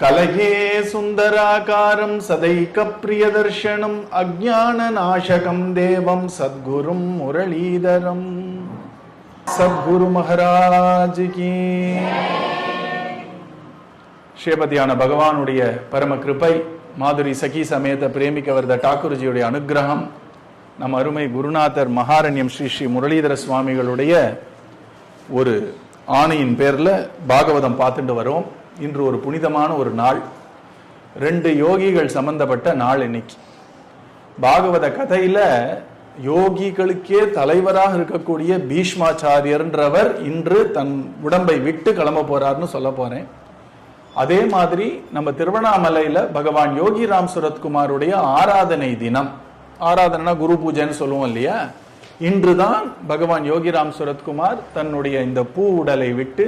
கலகே சுந்தராகாரம் சதைக பிரியதர்ஷனம் அஜ்ஞான நாசகம் தேவம் சத்குரும் முரளீதரம். சத்குரு மகாராஜ் கி. ஸ்ரீபதியான பகவானுடைய பரம கிருபை, மாதுரி சகி சமேத பிரேமிகவர்த டாக்குருஜியுடைய அனுகிரகம், நம் அருமை குருநாதர் மகாரண்யம் ஸ்ரீ ஸ்ரீ முரளீதர சுவாமிகளுடைய ஒரு ஆணையின் பேர்ல பாகவதம் பார்த்துட்டு வரோம். இன்று ஒரு புனிதமான ஒரு நாள், 2 யோகிகள் சம்பந்தப்பட்ட நாள். இன்னைக்கு பாகவத கதையில யோகிகளுக்கே தலைவராக இருக்கக்கூடிய பீஷ்மாச்சாரியர்ன்றவர் இன்று தன் உடம்பை விட்டு கிளம்ப போறார்னு சொல்ல போறேன். அதே மாதிரி நம்ம திருவண்ணாமலையில பகவான் யோகி ராம் சுரத்குமாருடைய ஆராதனை தினம். ஆராதனைனா குரு பூஜைன்னு சொல்லுவோம் இல்லையா? இன்றுதான் பகவான் யோகி ராம் சுரத்குமார் தன்னுடைய இந்த பூ உடலை விட்டு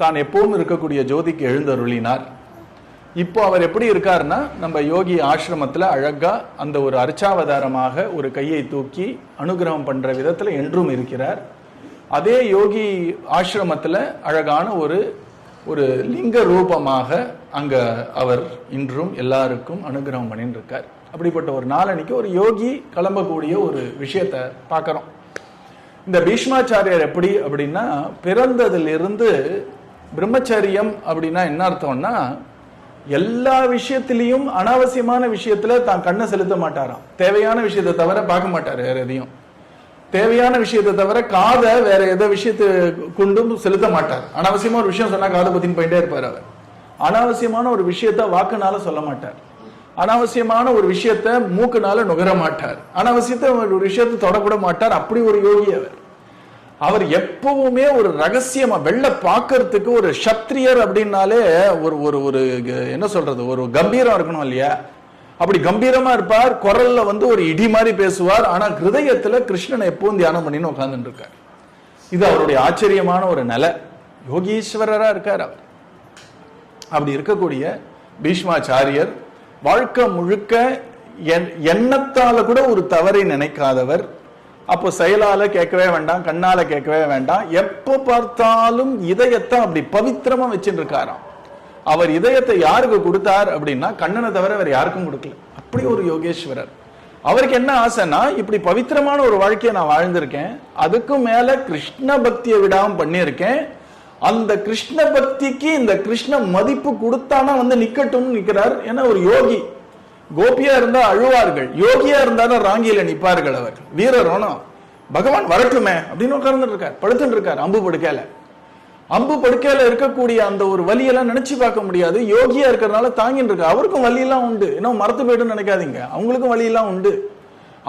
தான் எப்பவும் இருக்கக்கூடிய ஜோதிக்கு எழுந்தருளினார். இப்போ அவர் எப்படி இருக்காருன்னா, நம்ம யோகி ஆசிரமத்தில் அழகா அந்த ஒரு அர்ச்சாவதாரமாக ஒரு கையை தூக்கி அனுகிரகம் பண்ற விதத்தில் என்றும் இருக்கிறார். அதே யோகி ஆசிரமத்தில் அழகான ஒரு லிங்க ரூபமாக அங்க அவர் இன்றும் எல்லாருக்கும் அனுகிரகம் பண்ணிட்டு இருக்கார். அப்படிப்பட்ட ஒரு நாளன்னைக்கு ஒரு யோகி கிளம்பக்கூடிய ஒரு விஷயத்தை பார்க்கிறோம். இந்த பீஷ்மாச்சாரியர் எப்படி அப்படின்னா, பிறந்ததிலிருந்து பிரம்மச்சரியம் அப்படின்னா என்ன அர்த்தம்னா, எல்லா விஷயத்திலையும் அனாவசியமான விஷயத்துல தான் கண்ணை செலுத்த மாட்டாராம். தேவையான விஷயத்தை தவிர பார்க்க மாட்டார் வேற எதையும். தேவையான விஷயத்தை தவிர காதை வேற எதை விஷயத்தை கொண்டும் செலுத்த மாட்டார். அனாவசியமா ஒரு விஷயம் சொன்னா காதை பத்தின்னு போயிட்டே இருப்பார் அவர். அனாவசியமான ஒரு விஷயத்த வாக்குனால சொல்ல மாட்டார். அனாவசியமான ஒரு விஷயத்த மூக்குனால நுகர மாட்டார். அனாவசியத்தை ஒரு விஷயத்தை தொடக்கூட மாட்டார். அப்படி ஒரு யோகி அவர். அவர் எப்பவுமே ஒரு ரகசியமா வெள்ள பார்க்கறதுக்கு ஒரு சத்திரியர் அப்படின்னாலே ஒரு என்ன சொல்றது, ஒரு கம்பீரம் இருக்கணும் இல்லையா? அப்படி கம்பீரமா இருப்பார். குரல்ல ஒரு இடி மாதிரி பேசுவார். ஆனா ஹிருதயத்துல கிருஷ்ணனை எப்பவும் தியானம் பண்ணின்னு உட்கார்ந்துட்டு இருக்கார். இது அவருடைய ஆச்சரியமான ஒரு நிலை. யோகீஸ்வரரா இருக்கார் அவர். அப்படி இருக்கக்கூடிய பீஷ்மாச்சாரியர் வாழ்க்கை முழுக்க எண்ணத்தால கூட ஒரு தவறை நினைக்காதவர். அப்போ செயலால கேட்கவே வேண்டாம், கண்ணால கேட்கவே வேண்டாம். எப்போ பார்த்தாலும் இதயத்தை அப்படி பவித்திரமா வச்சுட்டு இருக்காராம். அவர் இதயத்தை யாருக்கு கொடுத்தார் அப்படின்னா, கண்ணனை தவிர வேற யாருக்கும் கொடுக்கல. அப்படி ஒரு யோகேஸ்வரர். அவருக்கு என்ன ஆசைன்னா, இப்படி பவித்திரமான ஒரு வாழ்க்கையை நான் வாழ்ந்திருக்கேன், அதுக்கும் மேல கிருஷ்ண பக்தியை விடாம பண்ணியிருக்கேன். அந்த கிருஷ்ண பக்திக்கு இந்த கிருஷ்ண மதிப்பு கொடுத்தானா நிக்கட்டும் நிக்கிறார். ஏன்னா ஒரு யோகி, கோபியா இருந்தா அழுவார்கள், யோகியா இருந்தாலும் ராங்கியில நிப்பார்கள். அவர் வீரரோனோ பகவான் வரட்டுமே அப்படின்னு உட்கார்ந்துட்டு இருக்கார், படுத்துட்டு இருக்கார் அம்பு படுக்கையில. அம்பு படுக்கையில இருக்கக்கூடிய அந்த ஒரு வலியெல்லாம் நினைச்சு பார்க்க முடியாது. யோகியா இருக்கிறதுனால தாங்கிட்டு இருக்கார். அவருக்கும் வலியெல்லாம் உண்டு. இன்னும் மரத்து போயிட்டு நினைக்காதீங்க, அவங்களுக்கும் வலியெல்லாம் உண்டு.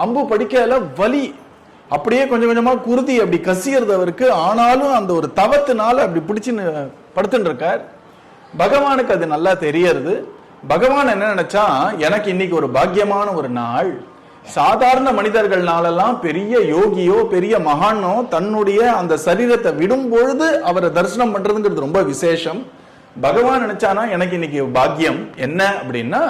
அம்பு படுக்கையில வலி அப்படியே கொஞ்சம் கொஞ்சமா குருதி அப்படி கசியறது அவருக்கு. ஆனாலும் அந்த ஒரு தவத்தினால அப்படி பிடிச்சுன்னு படுத்துட்டு இருக்கார். பகவானுக்கு அது நல்லா தெரியறது. பகவான் என்ன நினைச்சா, எனக்கு இன்னைக்கு ஒரு பாக்கியமான ஒரு நாள். சாதாரண மனிதர்கள்னாலெல்லாம் பெரிய யோகியோ பெரிய மகானோ தன்னுடைய அந்த சரீரத்தை விடும் பொழுது அவரை தரிசனம் பண்றதுங்கிறது ரொம்ப விசேஷம். பகவான் நினைச்சானா, எனக்கு இன்னைக்கு பாக்கியம் என்ன அப்படின்னா,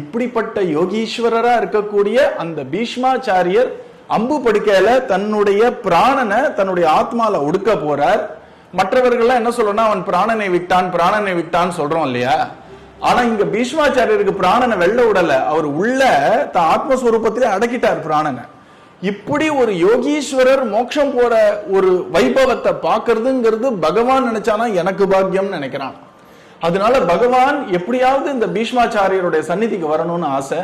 இப்படிப்பட்ட யோகீஸ்வரரா இருக்கக்கூடிய அந்த பீஷ்மாச்சாரியர் அம்பு படுக்கையில தன்னுடைய பிராணனை தன்னுடைய ஆத்மால ஒடுக்க போறார். மற்றவர்கள்லாம் என்ன சொல்லணும்னா, அவன் பிராணனை விட்டான் சொல்றோம் இல்லையா? ஆனா இங்க பீஷ்மாச்சாரியருக்கு பிராணனை வெள்ள விடல. அவர் உள்ள ஆத்மஸ்வரூபத்திலே அடக்கிட்டார் பிராணனை. இப்படி ஒரு யோகீஸ்வரர் மோட்சம் போற ஒரு வைபவத்தை பார்க்கறதுங்கிறது பகவான் நினைச்சானா எனக்கு பாக்கியம் நினைக்கிறான். அதனால பகவான் எப்படியாவது இந்த பீஷ்மாச்சாரியருடைய சந்நிதிக்கு வரணும்னு ஆசை.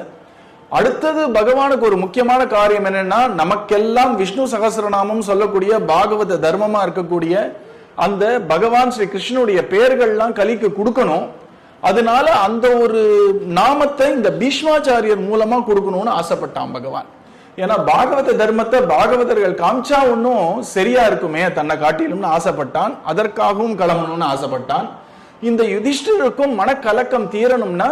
அடுத்தது பகவானுக்கு ஒரு முக்கியமான காரியம் என்னன்னா, நமக்கெல்லாம் விஷ்ணு சகஸ்ரநாமம் சொல்லக்கூடிய பாகவத தர்மமா இருக்கக்கூடிய அந்த பகவான் ஸ்ரீ கிருஷ்ணனுடைய பெயர்கள்லாம் கலிக்கு கொடுக்கணும். அதனால அந்த ஒரு நாமத்தை இந்த பீஷ்மாச்சாரியர் மூலமா கொடுக்கணும்னு ஆசைப்பட்டான் பகவான். ஏன்னா பாகவத தர்மத்தை பாகவதர்கள் காமிச்சா ஒன்னும் சரியா இருக்குமே தன்னை காட்டிலும்னு ஆசைப்பட்டான். அதற்காகவும் கிளம்பணும்னு ஆசைப்பட்டான். இந்த யுதிஷ்டருக்கும் மனக்கலக்கம் தீரணும்னா,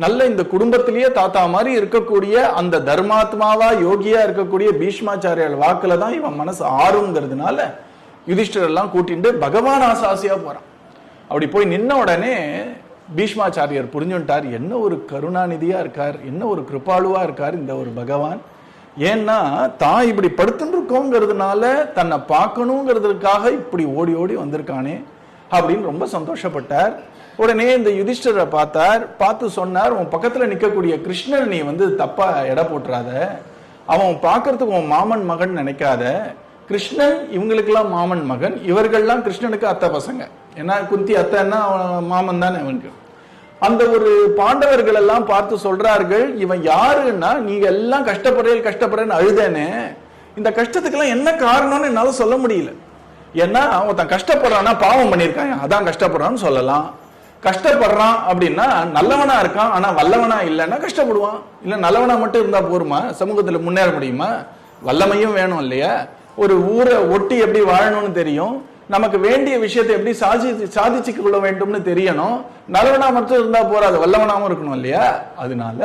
நல்ல இந்த குடும்பத்திலேயே தாத்தா மாதிரி இருக்கக்கூடிய அந்த தர்மாத்மாவா யோகியா இருக்கக்கூடிய பீஷ்மாச்சாரியர் வாக்குல தான் இவன் மனசு ஆறுங்கிறதுனால யுதிஷ்டர் எல்லாம் கூட்டிட்டு பகவான் ஆசாசியா போறான். அப்படி போய் நின்ன உடனே பீஷ்மாச்சாரியர் புரிஞ்சுட்டார், என்ன ஒரு கருணாநிதியா இருக்கார், என்ன ஒரு கிருபாளுவா இருக்கார் இந்த ஒரு பகவான். ஏன்னா தான் இப்படி படுத்துட்டு இருக்கோங்கிறதுனால தன்னை பார்க்கணுங்கிறதுக்காக இப்படி ஓடி ஓடி வந்திருக்கானே அப்படின்னு ரொம்ப சந்தோஷப்பட்டார். உடனே இந்த யுதிஷ்டரை பார்த்து சொன்னார், உன் பக்கத்துல நிக்கக்கூடிய கிருஷ்ணன் நீ தப்பா எடை போட்டுறாத, அவன் பார்க்கறதுக்கு உன் மாமன் மகன் நினைக்காத. கிருஷ்ணன் இவங்களுக்கெல்லாம் மாமன் மகன், இவர்கள்லாம் கிருஷ்ணனுக்கு அத்தை பசங்க. ஏன்னா குந்தி அத்தைன்னா மாமன் தானே அவனுக்கு. அந்த ஒரு பாண்டவர்கள் எல்லாம் பார்த்து சொல்றார்கள், இவன் யாருன்னா நீங்க எல்லாம் கஷ்டப்படுறேன்னு அழுதேனே, இந்த கஷ்டத்துக்கெல்லாம் என்ன காரணம்னு என்னால சொல்ல முடியல. ஏன்னா ஒருத்தன் கஷ்டப்படுறான்னா பாவம் பண்ணியிருக்கான், அதான் கஷ்டப்படுறான்னு சொல்லலாம். கஷ்டப்படுறான் அப்படின்னா நல்லவனா இருக்கான் ஆனா வல்லவனா இல்லைன்னா கஷ்டப்படுவான். இல்ல நல்லவனா மட்டும் இருந்தா போருமா சமூகத்துல முன்னேற முடியுமா? வல்லமையும் வேணும் இல்லையா? ஒரு ஊரை ஒட்டி எப்படி வாழணும்னு தெரியும், நமக்கு வேண்டிய விஷயத்தை எப்படி சாதிச்சு கொள்ள வேண்டும்னு தெரியணும். நல்லவனா மட்டும் இருந்தா போறாது, வல்லவனாவும் இருக்கணும் இல்லையா? அதனால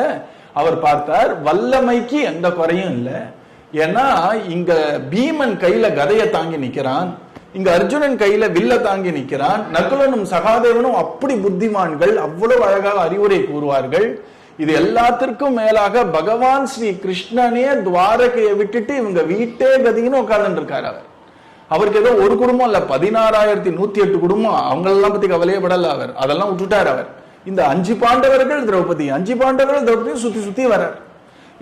அவர் பார்த்தார், வல்லமைக்கு எந்த குறையும் இல்லை. ஏன்னா இங்க பீமன் கையில கதையை தாங்கி நிக்கிறான், இங்க அர்ஜுனன் கையில வில்ல தாங்கி நிக்கிறான். நகுலனும் சகாதேவனும் அப்படி புத்திமான்கள், அவ்வளவு அழகாக அறிவுரை கூறுவார்கள். இது எல்லாத்திற்கும் மேலாக பகவான் ஸ்ரீ கிருஷ்ணனே துவாரகையை விட்டுட்டு இவங்க வீட்டே கதின்னு உட்கார்ந்து இருக்காரு. அவருக்கு ஏதோ ஒரு குடும்பம் இல்ல, 16,108 குடும்பம். அவங்களெல்லாம் பத்தி கவலையே படல அவர், அதெல்லாம் விட்டுட்டார் அவர். இந்த 5 பாண்டவர்கள் திரௌபதி, 5 பாண்டவர்கள் திரௌபதியும் சுத்தி வர்றார்.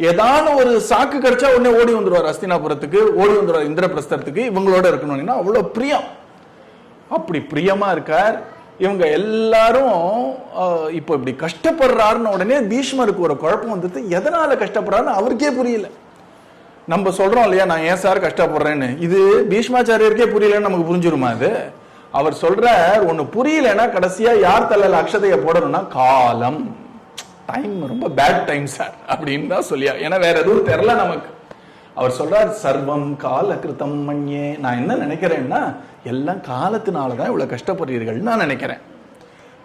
ஏதான ஒரு சாக்கு கிடைச்சா உடனே ஓடி வந்துருவார் அஸ்தினாபுரத்துக்கு, ஓடி வந்துருவார் இந்திரபிரஸ்தத்துக்கு, இவங்களோட இருக்கணும்னா அவ்வளவு பிரியம். அப்படி பிரியமா இருக்கார். இவங்க எல்லாரும் இப்போ இப்படி கஷ்டப்படுறாருன்னு உடனே பீஷ்மருக்கு ஒரு குழப்பம் வந்துட்டு, எதனால கஷ்டப்படுறாருன்னு அவருக்கே புரியல. நம்ம சொல்றோம் இல்லையா, நான் ஏன் சார் கஷ்டப்படுறேன்னு, இது பீஷ்மாச்சாரியருக்கே புரியலன்னு நமக்கு புரிஞ்சிருமா? அது அவர் சொல்ற ஒண்ணு புரியலன்னா கடைசியா யார் தலையில அக்ஷதைய போடணும்னா காலம், டைம் ரொம்ப பேட் டைம் சார் அப்படின்னு தான் சொல்லியா, ஏன்னா வேற எதுவும் தெரியல நமக்கு. அவர் சொல்றார், சர்வம் கால கிருத்தம் மண்யே. நான் என்ன நினைக்கிறேன்னா எல்லாம் காலத்தினாலதான் இவ்வளவு கஷ்டப்படுறீர்கள் நான் நினைக்கிறேன்.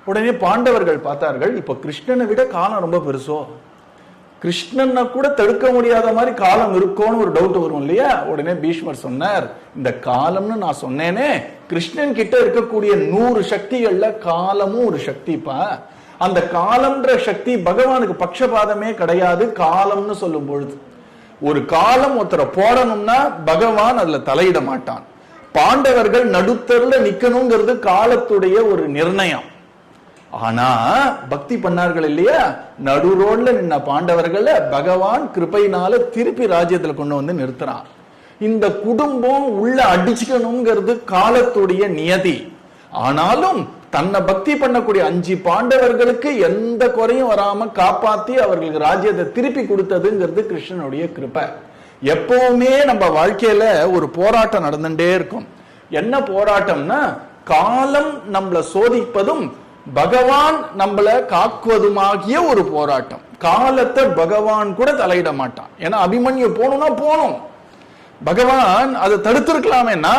உடனே பாண்டவர்கள் பார்த்தார்கள், இப்ப கிருஷ்ணனை விட காலம் ரொம்ப பெருசோ, கிருஷ்ணனை கூட தடுக்க முடியாத மாதிரி காலம் இருக்கும்னு ஒரு டவுட் வரும் இல்லையா? உடனே பீஷ்மர் சொன்னார், இந்த காலம்னு நான் சொன்னேனே, கிருஷ்ணன் கிட்ட இருக்கக்கூடிய 100 சக்திகள்ல காலமும் ஒரு சக்திப்பா. அந்த காலம்ன்ற சக்தி பகவானுக்கு பட்சபாதமே கிடையாது. காலம்னு சொல்லும் பொழுது ஒரு காலம் ஒருத்தரை போடணும்னா பகவான் அதுல தலையிட மாட்டான். பாண்டவர்கள் நடுத்தருல நிக்கணுங்கிறது காலத்துடைய ஒரு நிர்ணயம். ஆனா பக்தி பண்ணார்கள் இல்லையா, நடு ரோட்ல நின்ன பாண்டவர்களை பகவான் கிருபையினால திருப்பி ராஜ்யத்துல கொண்டு வந்து நிறுத்துறான். இந்த குடும்பம் உள்ள அடிச்சுக்கணுங்கிறது காலத்துடைய நியதி. ஆனாலும் தன்னை பக்தி பண்ணக்கூடிய 5 பாண்டவர்களுக்கு எந்த குறையும் வராம காப்பாத்தி அவர்களுக்கு ராஜ்யத்தை திருப்பி கொடுத்ததுங்கிறது கிருஷ்ணனுடைய கிருபை. எப்பவுமே நம்ம வாழ்க்கையில ஒரு போராட்டம் நடந்துட்டே இருக்கும். என்ன போராட்டம்னா, காலம் நம்மள சோதிப்பதும் பகவான் நம்மள காக்குவதுமாகிய ஒரு போராட்டம். காலத்தை பகவான் கூட தலையிட மாட்டான். ஏன்னா அபிமன்யு போகணும்னா போகணும், பகவான் அதை தடுத்திருக்கலாமேன்னா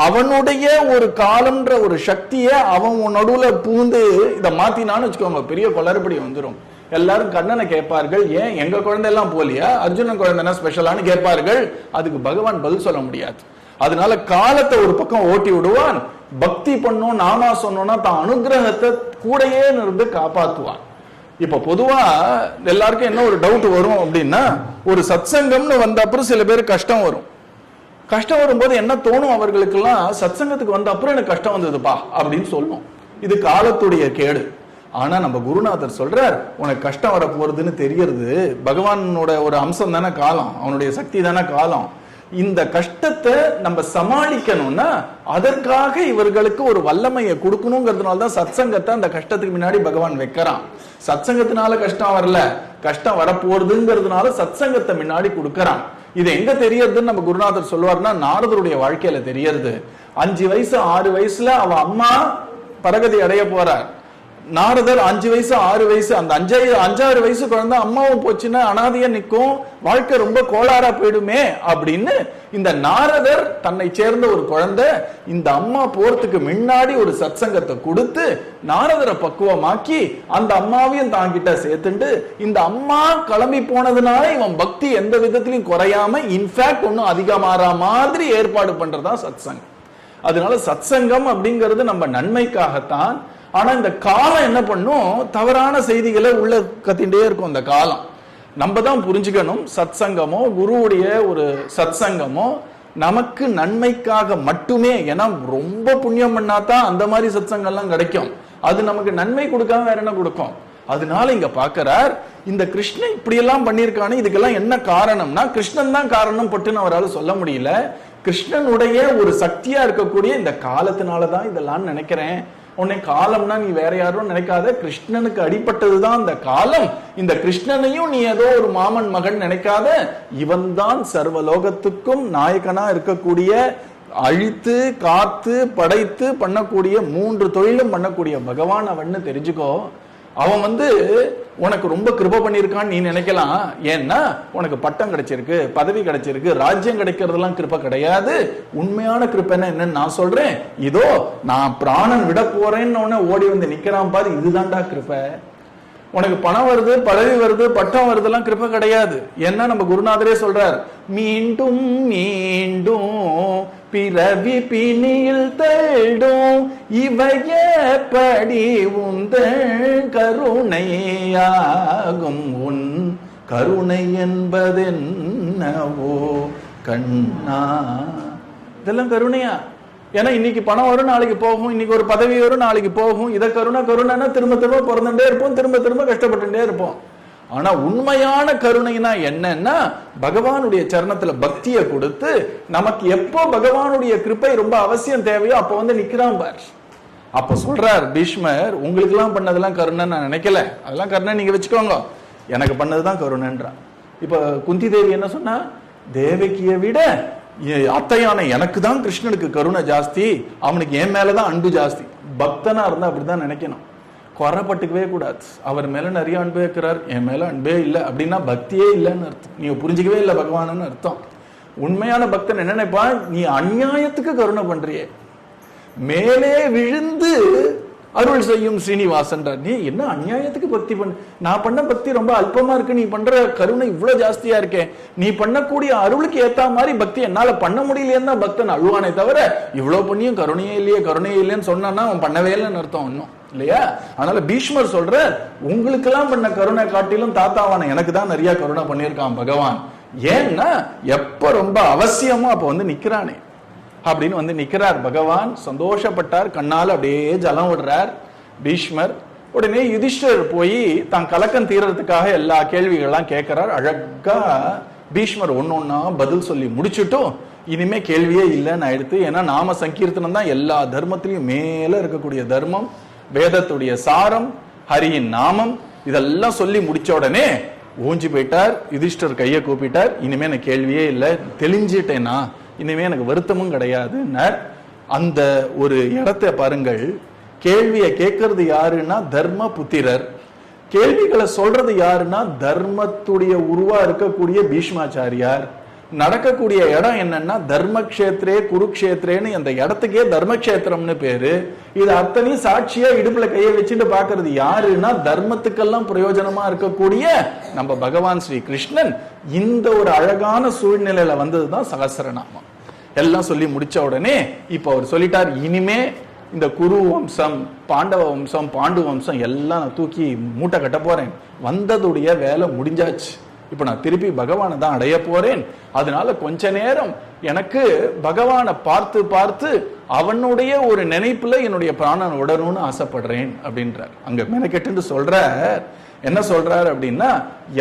அவனுடைய ஒரு காலம்ன்ற ஒரு சக்தியை அவன் நடுவுல பூந்து இதை மாத்தினான்னு வச்சுக்கோங்க, பெரிய குளறுபடி வந்துடும். எல்லாரும் கண்ணனை கேட்பார்கள், ஏன் எங்க குழந்தை எல்லாம் போலியா, அர்ஜுனன் குழந்தைன்னா ஸ்பெஷலான்னு கேட்பார்கள். அதுக்கு பகவான் பதில் சொல்ல முடியாது. அதனால காலத்தை ஒரு பக்கம் ஓட்டி விடுவான். பக்தி பண்ணும் நாமா சொன்னோம்னா தான் அனுகிரகத்தை கூடையே இருந்து காப்பாத்துவான். இப்ப பொதுவா எல்லாருக்கும் என்ன ஒரு டவுட் வரும் அப்படின்னா, ஒரு சத்சங்கம்னு வந்த அப்புறம் சில பேருக்கு கஷ்டம் வரும். கஷ்டம் வரும்போது என்ன தோணும் அவர்களுக்கெல்லாம், சத்சங்கத்துக்கு வந்த அப்புறம் எனக்கு கஷ்டம் வந்ததுப்பா அப்படின்னு சொல்லும். இது காலத்துடைய கேடு. ஆனா நம்ம குருநாதர் சொல்றார், உனக்கு கஷ்டம் வர போறதுன்னு தெரியறது பகவானோட ஒரு அம்சம் தானே காலம், அவனுடைய சக்தி தானே காலம். இந்த கஷ்டத்தை நம்ம சமாளிக்கணும்னா அதற்காக இவர்களுக்கு ஒரு வல்லமையை கொடுக்கணுங்கிறதுனால தான் சத்சங்கத்தை அந்த கஷ்டத்துக்கு முன்னாடி பகவான் வைக்கிறான். சத்சங்கத்தினால கஷ்டம் வரல, கஷ்டம் வரப்போறதுங்கிறதுனால சத்சங்கத்தை முன்னாடி கொடுக்கறான். இது எங்க தெரியறதுன்னு நம்ம குருநாதர் சொல்லுவார்னா, நாரதருடைய வாழ்க்கையில தெரியறது. 5 வயசு 6 வயசுல அவ அம்மா பரகதி அடைய போறார். நாரதர் 5 வயசு 6 வயசு, அந்த 5-6 வயசு குழந்தை அம்மாவும் போச்சுன்னா அனாதையா நிற்கும், வாழ்க்கை ரொம்ப கோளாறா போயிடுமே அப்படின்னு இந்த நாரதர் தன்னை சேர்ந்த ஒரு குழந்தை இந்த அம்மா போறதுக்கு முன்னாடி ஒரு சத்சங்கத்தை கொடுத்து நாரதரை பக்குவமாக்கி அந்த அம்மாவையும் தாங்கிட்ட சேர்த்துண்டு, இந்த அம்மா கிளம்பி போனதுனால இவன் பக்தி எந்த விதத்திலையும் குறையாம இன்ஃபேக்ட் ஒன்னும் அதிகமாற மாதிரி ஏற்பாடு பண்றதா சத்சங்கம். அதனால சத்சங்கம் அப்படிங்கிறது நம்ம நன்மைக்காகத்தான். ஆனா இந்த காலம் என்ன பண்ணும், தவறான செய்திகளை உள்ள கத்திண்டே இருக்கும். இந்த காலம் நம்ம தான் புரிஞ்சுக்கணும், சத்சங்கமோ குருவுடைய ஒரு சத்சங்கமோ நமக்கு நன்மைக்காக மட்டுமே. ஏன்னா ரொம்ப புண்ணியம் பண்ணாதான் அந்த மாதிரி சத்சங்கம்லாம் கிடைக்கும். அது நமக்கு நன்மை கொடுக்காம வேற என்ன கொடுக்கும். அதனால இங்க பாக்கிறார், இந்த கிருஷ்ணன் இப்படி எல்லாம் பண்ணிருக்கானே, இதுக்கெல்லாம் என்ன காரணம்னா கிருஷ்ணன் தான் காரணம் பட்டுன்னு அவரால் சொல்ல முடியல. கிருஷ்ணனுடைய ஒரு சக்தியா இருக்கக்கூடிய இந்த காலத்தினாலதான் இதெல்லாம் நினைக்கிறேன். உன்னை காலம்னா நீ வேற யாரும் நினைக்காத, கிருஷ்ணனுக்கு அடிப்பட்டதுதான் இந்த காலம். இந்த கிருஷ்ணனையும் நீ ஏதோ ஒரு மாமன் மகன் நினைக்காத, இவன் தான் சர்வலோகத்துக்கும் நாயகனா இருக்கக்கூடிய, அழித்து காத்து படைத்து பண்ணக்கூடிய 3 தொழிலும் பண்ணக்கூடிய பகவான் அவன்னு தெரிஞ்சுக்கோ. அவன் உனக்கு ரொம்ப கிருபை பண்ணியிருக்கான்னு நீ நினைக்கலாம். ஏன்னா உனக்கு பட்டம் கிடைச்சிருக்கு, பதவி கிடைச்சிருக்கு, ராஜ்யம் கிடைக்கிறதுலாம் கிருபை கிடையாது. உண்மையான கிருப்பை என்னன்னு நான் சொல்றேன். இதோ நான் பிராணன் விட போறேன்னு ஓடி வந்து நிக்கிறான் பாரு, இதுதான்டா கிருப்பை. உனக்கு பணம் வருது, பதவி வருது, பட்டம் வருதுலாம் கிருப்பை கிடையாது. ஏன்னா நம்ம குருநாதரே சொல்றார், மீண்டும் மீண்டும் பிறவி பிணியில் தேடும் இவையப்படி உந்தன் கருணையாகும். உன் கருணை என்பதென்னவோ கண்ணா. இதெல்லாம் கருணையா? ஏன்னா இன்னைக்கு பணம் வரும், நாளைக்கு போகும். இன்னைக்கு ஒரு பதவி வரும், நாளைக்கு போகும். இதை கருணைன்னா திரும்ப திரும்ப பிறந்துட்டே இருப்போம், திரும்ப திரும்ப கஷ்டப்பட்டுட்டே இருப்போம். ஆனா உண்மையான கருணைனா என்னன்னா, பகவானுடைய சரணத்துல பக்தியை கொடுத்து நமக்கு எப்போ பகவானுடைய கிருப்பை ரொம்ப அவசியம் தேவையோ அப்ப நிக்கிறான் பார். அப்ப சொல்றார் பீஷ்மர், உங்களுக்கு எல்லாம் பண்ணதெல்லாம் கருணை நான் நினைக்கல, அதெல்லாம் கருணை நீங்க வச்சுக்கோங்க, எனக்கு பண்ணதுதான் கருணைன்றான். இப்ப குந்தி தேவி என்ன சொன்னா, தேவகியை விட அத்தையான எனக்கு தான் கிருஷ்ணனுக்கு கருணை ஜாஸ்தி, அவனுக்கு என் மேலதான் அன்பு ஜாஸ்தி. பக்தனா இருந்தா அப்படிதான் நினைக்கணும், குறைப்பட்டுக்கவே கூடாது. அவர் மேல நிறைய அன்பு வைக்கிறார், என் மேல அன்பே இல்லை அப்படின்னா பக்தியே இல்லைன்னு அர்த்தம். நீங்க புரிஞ்சுக்கவே இல்லை பகவான்னு அர்த்தம். உண்மையான பக்தன் என்ன நினைப்பான், நீ அநியாயத்துக்கு கருணை பண்றியே, மேலே விழுந்து அருள் செய்யும் ஸ்ரீனிவாசன்றார். நீ என்ன அநியாயத்துக்கு பக்தி பண்ண, நான் பண்ண பக்தி ரொம்ப அல்பமா இருக்கு, நீ பண்ற கருணை இவ்வளவு ஜாஸ்தியா இருக்கேன், நீ பண்ணக்கூடிய அருளுக்கு ஏத்த மாதிரி பக்தி என்னால பண்ண முடியலையேன்னு தான் பக்தன் அழுவானே தவிர, இவ்வளவு பண்ணியும் கருணையே இல்லைன்னு சொன்னான்னா அவன் பண்ணவே இல்லைன்னு அர்த்தம் ஒன்னும் இல்லையா. அதனால பீஷ்மர் சொல்ற, உங்களுக்கு எல்லாம் பண்ண கருணை காட்டிலும் தாத்தாவான எனக்கு தான் நிறைய கருணை பண்ணியிருக்கான் பகவான். ஏன்னா எப்ப ரொம்ப அவசியமோ அப்ப நிக்கிறானே அப்படின்னு நிக்கிறார் பகவான். சந்தோஷப்பட்டார், கண்ணால் அப்படியே ஜலம் விடுறார் பீஷ்மர். உடனே யுதிஷ்டர் போய் தான் கலக்கம் தீர்றதுக்காக எல்லா கேள்விகள்லாம் கேட்கிறார். அழகா பீஷ்மர் ஒன்னொன்னா பதில் சொல்லி முடிச்சுட்டும் இனிமே கேள்வியே இல்லைன்னு ஆயிடுத்து. ஏன்னா நாம சங்கீர்த்தனம் தான் எல்லா தர்மத்திலையும் மேல இருக்கக்கூடிய தர்மம், வேதத்துடைய சாரம், ஹரியின் நாமம், இதெல்லாம் சொல்லி முடிச்ச உடனே ஊஞ்சி போயிட்டார். யுதிஷ்டர் கையை கூப்பிட்டார், இனிமே எனக்கு கேள்வியே இல்லை, தெளிஞ்சிட்டேனா, இனிமே எனக்கு வருத்தமும் கிடையாது. அந்த ஒரு இடத்தை பாருங்கள், கேள்வியை கேட்கறது யாருன்னா தர்ம புத்திரர், கேள்விகளை சொல்றது யாருன்னா தர்மத்துடைய உருவா இருக்கக்கூடிய பீஷ்மாச்சாரியார். நடக்கக்கூடிய இடம் என்னன்னா தர்மக்ஷேத்ரே குருக்ஷேத்ரேன்னு அந்த இடத்துக்கே தர்மக்ஷேத்திரம்னு பேரு. இது அத்தனையும் சாட்சியா இடுப்புல கையை வச்சுட்டு பாக்குறது யாருன்னா தர்மத்துக்கெல்லாம் பிரயோஜனமா இருக்கக்கூடிய நம்ம பகவான் ஸ்ரீ கிருஷ்ணன். இந்த ஒரு அழகான சூழ்நிலையில வந்ததுதான் சகஸ்ரநாமம். எல்லாம் சொல்லி முடிச்ச உடனே இப்ப அவர் சொல்லிட்டார், இனிமே இந்த குரு வம்சம், பாண்டவ வம்சம், பாண்டு வம்சம் எல்லாம் நான் தூக்கி மூட்டை கட்ட போறேன், வந்ததுடைய வேலை முடிஞ்சாச்சு, இப்ப நான் திருப்பி பகவானை தான் அடைய போறேன். அதனால கொஞ்ச நேரம் எனக்கு பகவானை பார்த்து பார்த்து அவனுடைய ஒரு நினைப்புல என்னுடைய பிராணன் விடணும்னு ஆசைப்படுறேன் அப்படின்றார். அங்க மெனக்கெட்டு சொல்ற என்ன சொல்றாரு அப்படின்னா,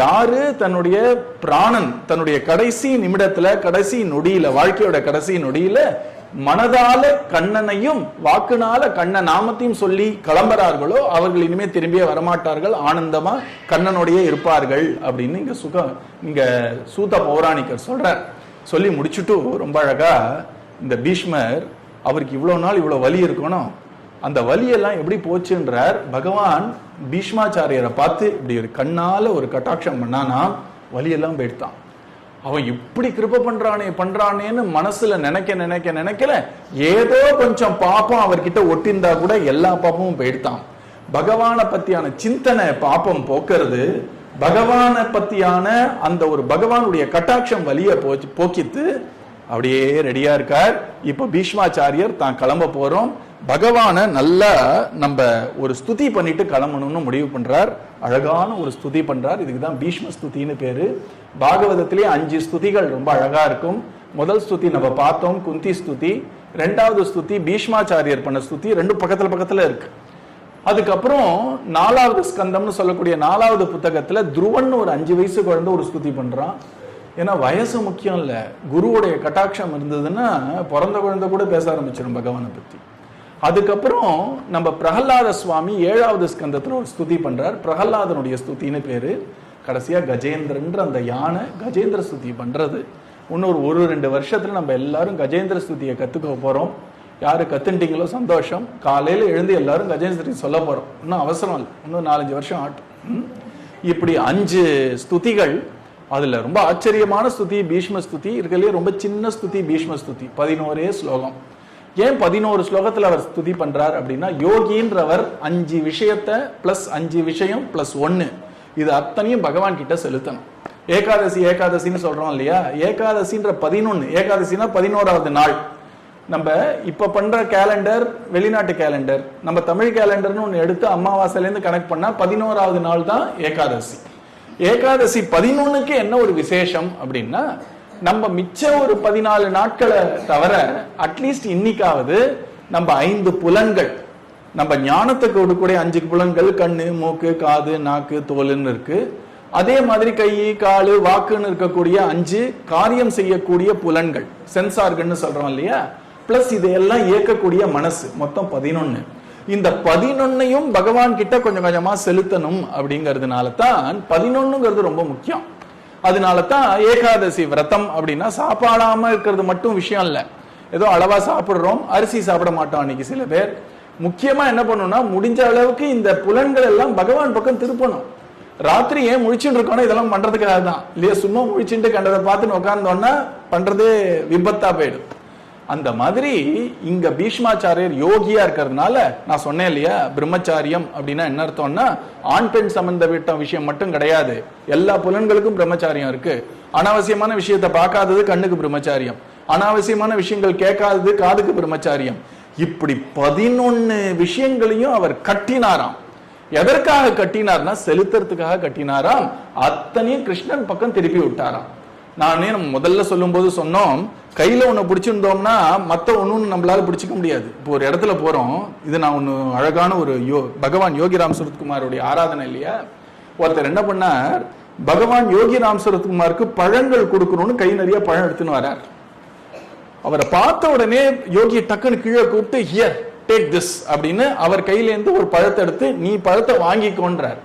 யாரு தன்னுடைய பிராணன் தன்னுடைய கடைசி நிமிடத்துல, கடைசி நொடியில, வாழ்க்கையோட கடைசி நொடியில மனதால கண்ணனையும் வாக்குனால கண்ண நாமத்தையும் சொல்லி கிளம்புறார்களோ அவர்கள் இனிமே திரும்பியே வரமாட்டார்கள், ஆனந்தமா கண்ணனுடைய இருப்பார்கள் அப்படின்னு இங்க சூத பௌராணிகர் சொல்றார். சொல்லி முடிச்சுட்டு ரொம்ப அழகா இந்த பீஷ்மர், அவருக்கு இவ்வளவு நாள் இவ்வளவு வலி இருக்கணும், அந்த வலியெல்லாம் எப்படி போச்சுன்றார். பகவான் பீஷ்மாச்சாரியரை பார்த்து இப்படி ஒரு கண்ணால ஒரு கட்டாட்சம் பண்ணானா வலியெல்லாம் போயிடுத்தான். அவன் இப்படி கிருபை பண்றானேன்னு மனசுல நினைக்கல, ஏதோ கொஞ்சம் பாப்பம் அவர்கிட்ட ஒட்டிருந்தா கூட எல்லா பாப்பமும் போயிடுத்தான். பகவானை பத்தியான சிந்தனை பாப்பம் போக்குறது, பகவானை பத்தியான அந்த ஒரு பகவானுடைய கட்டாட்சம் வலிய போக்கித்து அப்படியே ரெடியா இருக்கார். இப்ப பீஷ்மாச்சாரியர் தான் கிளம்ப போறோம், பகவானை நல்லா நம்ம ஒரு ஸ்துதி பண்ணிட்டு கிளம்பணும்னு முடிவு பண்றார். அழகான ஒரு ஸ்துதி பண்றார். இதுக்குதான் பீஷ்ம ஸ்துதின்னு பேரு. பாகவதத்திலே 5 ஸ்துதிகள் ரொம்ப அழகா இருக்கும். முதல் ஸ்துதி நம்ம பார்த்தோம், குந்தி ஸ்துதி. 2வது ஸ்துதி பீஷ்மாச்சாரியர் பண்ண ஸ்துதி. 2 பக்கத்துல இருக்கு. அதுக்கப்புறம் 4வது ஸ்கந்தம்னு சொல்லக்கூடிய 4வது புத்தகத்துல துருவன் ஒரு 5 வயசு குழந்தை ஒரு ஸ்துதி பண்றான். ஏன்னா வயசு முக்கியம் இல்ல, குருவுடைய கட்டாட்சம் இருந்ததுன்னா பிறந்த குழந்தை கூட பேச ஆரம்பிச்சிடும் பகவானை பத்தி. அதுக்கப்புறம் நம்ம பிரகலாத சுவாமி 7வது ஸ்கந்தத்துல ஒரு ஸ்துதி பண்றார், பிரகலாதனுடைய ஸ்துதின்னு பேரு. கடைசியா கஜேந்திரன்ற அந்த யானை கஜேந்திர ஸ்துதி பண்றது. இன்னொரு 1-2 வருஷத்துல நம்ம எல்லாரும் கஜேந்திர ஸ்துதியை கத்துக்க போறோம். யாரு கத்துட்டீங்களோ சந்தோஷம். காலையில எழுந்து எல்லாரும் கஜேந்திர சொல்ல போறோம். இன்னும் அவசரம் இல்லை, இன்னும் 4-5 வருஷம் ஆட்டும். இப்படி 5 ஸ்துதிகள். அதுல ரொம்ப ஆச்சரியமான ஸ்துதி பீஷ்ம ஸ்துதி இருக்கலையே, ரொம்ப சின்ன ஸ்துதி பீஷ்ம ஸ்துதி, 11 ஸ்லோகம். ஏன் 11 ஸ்லோகத்துல அவர் ஸ்துதி பண்றார் அப்படின்னா, யோகின்றவர் 5 விஷயத்தை பிளஸ் 5 விஷயம் பிளஸ் 1 இது அத்தனையும் பகவான் கிட்ட செலுத்தணும். ஏகாதசி ஏகாதசின்னு சொல்றோம் இல்லையா, ஏகாதசின்ற 11, ஏகாதசினா 11வது நாள். நம்ம இப்ப பண்ற கேலண்டர் வெளிநாட்டு கேலண்டர், நம்ம தமிழ் கேலண்டர்னு ஒண்ணு எடுத்து அமாவாசையில இருந்து கனெக்ட் பண்ணா 11வது நாள் தான் ஏகாதசி. ஏகாதசி 11க்கு என்ன ஒரு விசேஷம் அப்படின்னா, நம்ம மிச்ச ஒரு 14 நாட்களை தவிர அட்லீஸ்ட் இன்னைக்காவது நம்ம 5 புலன்கள், நம்ம ஞானத்துக்கு கொடுக்கக்கூடிய 5 புலன்கள், கண்ணு மூக்கு காது நாக்கு தோலுன்னு இருக்கு. அதே மாதிரி கை காலு வாக்குன்னு இருக்கக்கூடிய 5 காரியம் செய்யக்கூடிய புலன்கள், சென்சார்கன்னு சொல்றோம் இல்லையா, பிளஸ் இதையெல்லாம் இயக்கக்கூடிய மனசு, மொத்தம் 11. இந்த 11ஐயும் பகவான் கிட்ட கொஞ்சம் கொஞ்சமா செலுத்தணும். அப்படிங்கிறதுனால தான் 11ங்கிறது ரொம்ப முக்கியம். அதனால தான் ஏகாதசி விரதம் அப்படின்னா சாப்பாடாம இருக்கிறது மட்டும் விஷயம் இல்ல, ஏதோ அளவா சாப்பிடுறோம், அரிசி சாப்பிட மாட்டோம் அன்னைக்கு சில பேர். முக்கியமா என்ன பண்ணணும்னா, முடிஞ்ச அளவுக்கு இந்த புலன்கள் எல்லாம் பகவான் பக்கம் திருப்பணும். ராத்திரி ஏன் முழிச்சுட்டு இருக்கணும், இதெல்லாம் பண்றதுக்காக தான் இல்லையா. சும்மா முழிச்சுட்டு கண்டதை பார்த்துன்னு உட்கார்ந்தோன்னா பண்றதே விபத்தா போயிடும். அந்த மாதிரி இங்க பீஷ்மாச்சாரியர் யோகியா இருக்கிறதுனால, நான் சொன்னேன் இல்லையா, பிரம்மச்சாரியம் அப்படின்னா என்ன அர்த்தம்னா, ஆண் பெண் சம்பந்தப்பட்ட விஷயம் மட்டும் கிடையாது, எல்லா புலன்களுக்கும் பிரம்மச்சாரியம் இருக்கு. அனாவசியமான விஷயத்தை பார்க்காதது கண்ணுக்கு பிரம்மச்சாரியம், அனாவசியமான விஷயங்கள் கேட்காதது காதுக்கு பிரம்மச்சாரியம். இப்படி 11 விஷயங்களையும் அவர் கட்டினாராம். எதற்காக கட்டினார்னா, செலுத்துறதுக்காக கட்டினாராம். அத்தனையும் கிருஷ்ணன் பக்கம் திருப்பி விட்டாராம். நானே நம்ம முதல்ல சொல்லும் போது சொன்னோம், கையில ஒண்ணு பிடிச்சிருந்தோம்னா மத்த ஒண்ணு நம்மளால பிடிச்சிக்க முடியாது. இப்போ ஒரு இடத்துல போறோம், இது நான் ஒண்ணு அழகான ஒரு பகவான் யோகிராம் சுரத்குமாரோடைய ஆராதனை இல்லையா. ஒருத்தர் என்ன பண்ணார், பகவான் யோகிராம் சுரத்குமாருக்கு பழங்கள் கொடுக்கணும்னு கை நிறைய பழம் எடுத்துன்னு வரார். அவரை பார்த்த உடனே யோகி டக்குன்னு கீழே கூப்பிட்டு, ஹியர் டேக் திஸ் அப்படின்னு அவர் கையில இருந்து ஒரு பழத்தை எடுத்து, நீ பழத்தை வாங்கிக்கோன்றார்.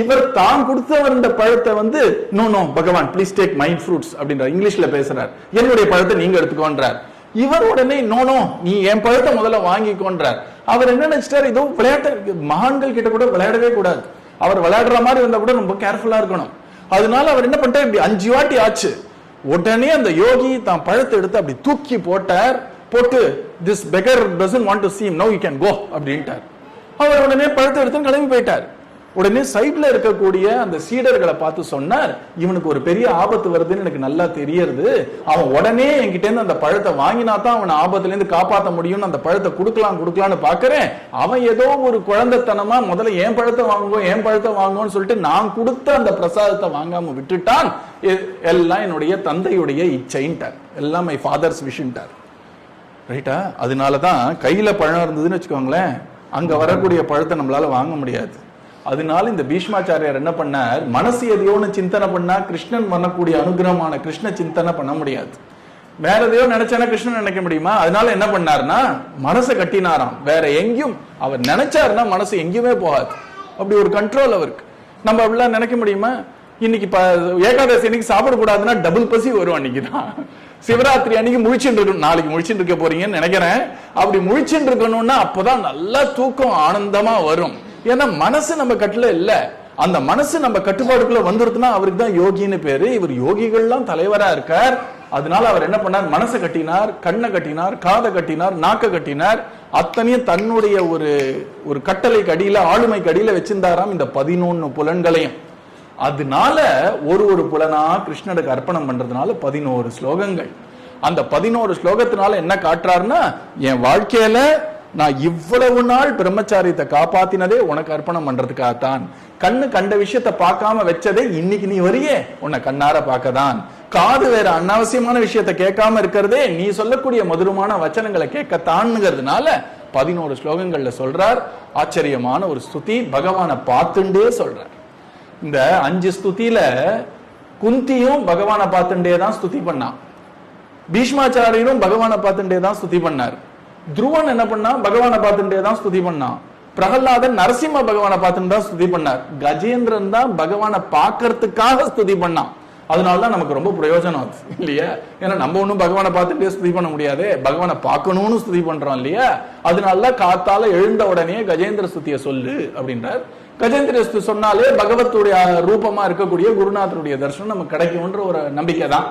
இவர் தான் கொடுத்தவர் இந்த பழத்தை வந்து, நோ நோ பகவான் ப்ளீஸ் டேக் மை ஃப்ரூட்ஸ் அப்படின்றார், இங்கிலீஷ்ல பேசுறார். என்னுடைய பழத்தை நீங்க எடுத்துக்கோன்றார். இவர் உடனே நோ நோ நீ என் பழத்தை முதல்ல வாங்கிக்கோன்றார். அவர் என்ன நினைச்சிட்டார், இதோ விளையாட்டு, மகான்கள் கிட்ட கூட விளையாடவே கூடாது, அவர் விளையாடுற மாதிரி இருந்தா கூட ரொம்ப கேர்ஃபுல்லா இருக்கணும். அதனால அவர் என்ன பண்ணிட்டார், இப்படி 5 வாட்டி ஆச்சு. உடனே அந்த யோகி தான் பழத்தை எடுத்து அப்படி தூக்கி போட்டார். போட்டு, this beggar doesn't want to see him, now you can go அப்படின்ட்டார். அவர் உடனே பழத்தை எடுத்து கிளம்பி போயிட்டார். உடனே சைட்ல இருக்கக்கூடிய அந்த சீடர்களை பார்த்து சொன்னார், இவனுக்கு ஒரு பெரிய ஆபத்து வருதுன்னு எனக்கு நல்லா தெரியறது, அவன் உடனே என்கிட்ட இருந்து அந்த பழத்தை வாங்கினா தான் அவனை ஆபத்துல இருந்து காப்பாற்ற முடியும்னு அந்த பழத்தை கொடுக்கலாம்னு பாக்குறேன். அவன் ஏதோ ஒரு குழந்தைத்தனமா முதல்ல என் பழத்தை வாங்குவோன்னு சொல்லிட்டு நான் கொடுத்த அந்த பிரசாதத்தை வாங்காம விட்டுட்டான். எல்லாம் என்னுடைய தந்தையுடைய இச்சைன்ட்டார், எல்லாம் மை ஃபாதர்ஸ் விஷன்ட்டார். ரைட்டா? அதனாலதான் கையில பழம் இருந்ததுன்னு வச்சுக்கோங்களேன், அங்க வரக்கூடிய பழத்தை நம்மளால வாங்க முடியாது. அதனால இந்த பீஷ்மாச்சாரியார் என்ன பண்ணார், மனசு எதையோன்னு சிந்தனை பண்ணா கிருஷ்ணன் பண்ணக்கூடிய அனுகிரகமான கிருஷ்ண சிந்தனை பண்ண முடியாது. வேற எதையோ நினைச்சானா கிருஷ்ணன் நினைக்க முடியுமா? அதனால என்ன பண்ணார்னா, மனசை கட்டினாராம். வேற எங்கேயும் அவர் நினைச்சாருன்னா மனசு எங்கேயுமே போகாது. அப்படி ஒரு கண்ட்ரோல் அவருக்கு. நம்ம அப்படிலாம் நினைக்க முடியுமா? இன்னைக்கு ஏகாதசி அன்னைக்கு சாப்பிடக்கூடாதுன்னா டபுள் பசி வரும். அன்னைக்குதான் சிவராத்திரி அன்னைக்கு முழிச்சுட்டு இருக்கணும், நாளைக்கு முழிச்சுட்டு இருக்க போறீங்கன்னு நினைக்கிறேன். அப்படி முழிச்சுட்டு இருக்கணும்னா அப்பதான் நல்லா தூக்கம் ஆனந்தமா வரும். ஏன்னா மனசு நம்ம கட்டுல இல்ல, அந்த மனசு நம்ம கட்டுப்பாடுக்குள்ள வந்துருதுன்னா அவருக்கு தான் யோகின்னு பேரு. இவர் யோகிகள்லாம் தலைவரா இருக்கார். அதனால அவர் என்ன பண்ணார், மனசை கட்டினார், கண்ணை கட்டினார், காதை கட்டினார், நாக்க கட்டினார். அத்தனையும் தன்னுடைய ஒரு கட்டளைக்கு அடியில, ஆளுமைக்கு அடியில வச்சிருந்தாராம் இந்த 11 புலன்களையும். அதனால ஒரு புலனா கிருஷ்ணனுக்கு அர்ப்பணம் பண்றதுனால 11 ஸ்லோகங்கள். அந்த 11 ஸ்லோகத்தினால என்ன காட்டுறாருன்னா, என் வாழ்க்கையில நான் இவ்வளவு நாள் பிரம்மச்சாரியத்தை காப்பாத்தினதே உனக்கு அர்ப்பணம் பண்றதுக்காகத்தான். கண்ணு கண்ட விஷயத்தை பார்க்காம வச்சதே இன்னைக்கு நீ வரியே உன்னை கண்ணார பார்க்கதான். காது வேற அனாவசியமான விஷயத்தை கேட்காம இருக்கிறதே நீ சொல்லக்கூடிய மதுரமான வச்சனங்களை கேட்கத்தான்ங்கிறதுனால 11 ஸ்லோகங்கள்ல சொல்றார். ஆச்சரியமான ஒரு ஸ்துதி. பகவானை பார்த்துண்டே சொல்றார். இந்த 5 ஸ்துதியில குந்தியும் பகவானை பார்த்துட்டே தான் ஸ்துதி பண்ணான். பீஷ்மாச்சாரியரும் பகவானை பார்த்துட்டே தான் ஸ்துதி பண்ணார். துருவன் என்ன பண்ணா? பகவானை பார்த்துட்டே தான் ஸ்துதி பண்ணான். பிரகலாதன் நரசிம்ம பகவானை பார்த்துட்டு தான் ஸ்துதி பண்ணார். கஜேந்திரன் தான் பகவானை பார்க்கறதுக்காக ஸ்துதி பண்ணான். அதனாலதான் நமக்கு ரொம்ப பிரயோஜனம் அது இல்லையா? ஏன்னா நம்ம ஒன்னும் பகவானை பார்த்துட்டே ஸ்துதி பண்ண முடியாது, பகவானை பார்க்கணும்னு ஸ்துதி பண்றோம் இல்லையா? அதனாலதான் காத்தால எழுந்த உடனே கஜேந்திர ஸ்துதியை சொல்லு அப்படின்றார். கஜேந்திர ஸ்துதி சொன்னாலே பகவத்துடைய ரூபமா இருக்கக்கூடிய குருநாதருடைய தரிசனம் நமக்கு கிடைக்கும்ன்ற ஒரு நம்பிக்கை தான்.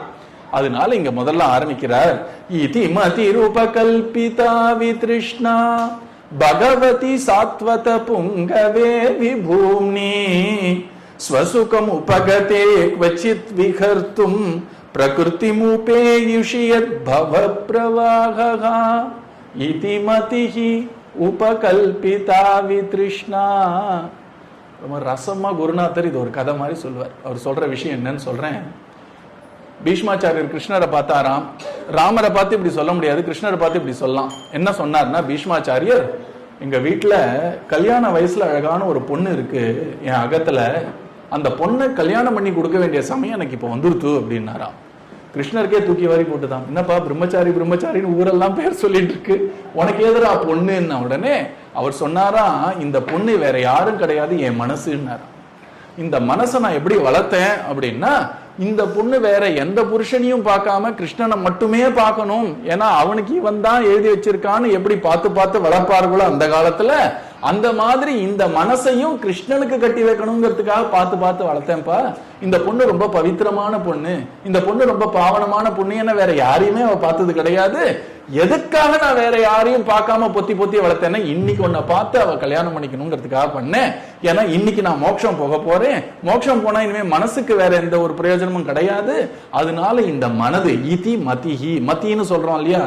அதனால இங்க முதல்ல ஆரம்பிக்கிறார். இதி மதி ரூபகல்பிதா வித்ருஷ்ணா பகவதி சாத்வத புங்கவே விபூம்னி ஸ்வசுகம் உபகதே க்வச்சித் விகர்த்தும் பிரகிருதிமுபேயுஷியத் பவ பிரவாஹா இதி மதிஹி உபகல்பிதா வித்ருஷ்ணா. ரொம்ப ரசமா குருநாதர் இது ஒரு கதை மாதிரி சொல்லுவார். அவர் சொல்ற விஷயம் என்னன்னு சொல்றேன். பீஷ்மாச்சாரியர் கிருஷ்ணரை பார்த்தாராம். ராமரை பார்த்து இப்படி சொல்ல முடியாது, கிருஷ்ணரை பார்த்து இப்படி சொல்லலாம். என்ன சொன்னார்னா, பீஷ்மாச்சாரியர், எங்க வீட்டுல கல்யாண வயசுல அழகான ஒரு பொண்ணு இருக்கு என் அகத்துல, அந்த பொண்ணை கல்யாணம் பண்ணி கொடுக்க வேண்டிய சமயம் எனக்கு இப்ப வந்துருத்து அப்படின்னாராம். கிருஷ்ணருக்கே தூக்கி வாரி போட்டுதான். என்னப்பா பிரம்மச்சாரி பிரம்மச்சாரின்னு ஊரெல்லாம் பேர் சொல்லிட்டு இருக்கு, உனக்கு எதிரா பொண்ணுன்ன உடனே அவர் சொன்னாராம், இந்த பொண்ணு வேற யாரும் கிடையாது, என் மனசுன்னாராம். இந்த மனசை நான் எப்படி வளர்த்தேன் அப்படின்னா, இந்த பொண்ணு வேற எந்த புருஷனையும் பார்க்காம கிருஷ்ணனை மட்டுமே பார்க்கணும், ஏன்னா அவனுக்கு இவன் தான் எழுதி வச்சிருக்கான்னு எப்படி பார்த்து பார்த்து வளர்ப்பார்களோ அந்த காலத்துல, அந்த மாதிரி இந்த மனசையும் கிருஷ்ணனுக்கு கட்டி வைக்கணுங்கிறதுக்காக பார்த்து பார்த்து வளர்த்தேன்ப்பா. இந்த பொண்ணு ரொம்ப பவித்திரமான பொண்ணு, இந்த பொண்ணு ரொம்ப பாவனமான பொண்ணு, என்ன வேற யாரையுமே அவ பார்த்தது கிடையாது. எதுக்காக நான் வேற யாரையும் பார்க்காம பொத்தி பொத்தி வளர்த்தேன்னா, இன்னைக்கு உன்னை பார்த்து அவ கல்யாணம் பண்ணிக்கணுங்கிறதுக்காக பண்ணேன். ஏன்னா இன்னைக்கு நான் மோட்சம் போக போறேன், மோட்சம் போனா இனிமே மனசுக்கு வேற எந்த ஒரு பிரயோஜனமும் கிடையாது. அதனால இந்த மனது இதி மதிஹி, மத்தின்னு சொல்றோம் இல்லையா,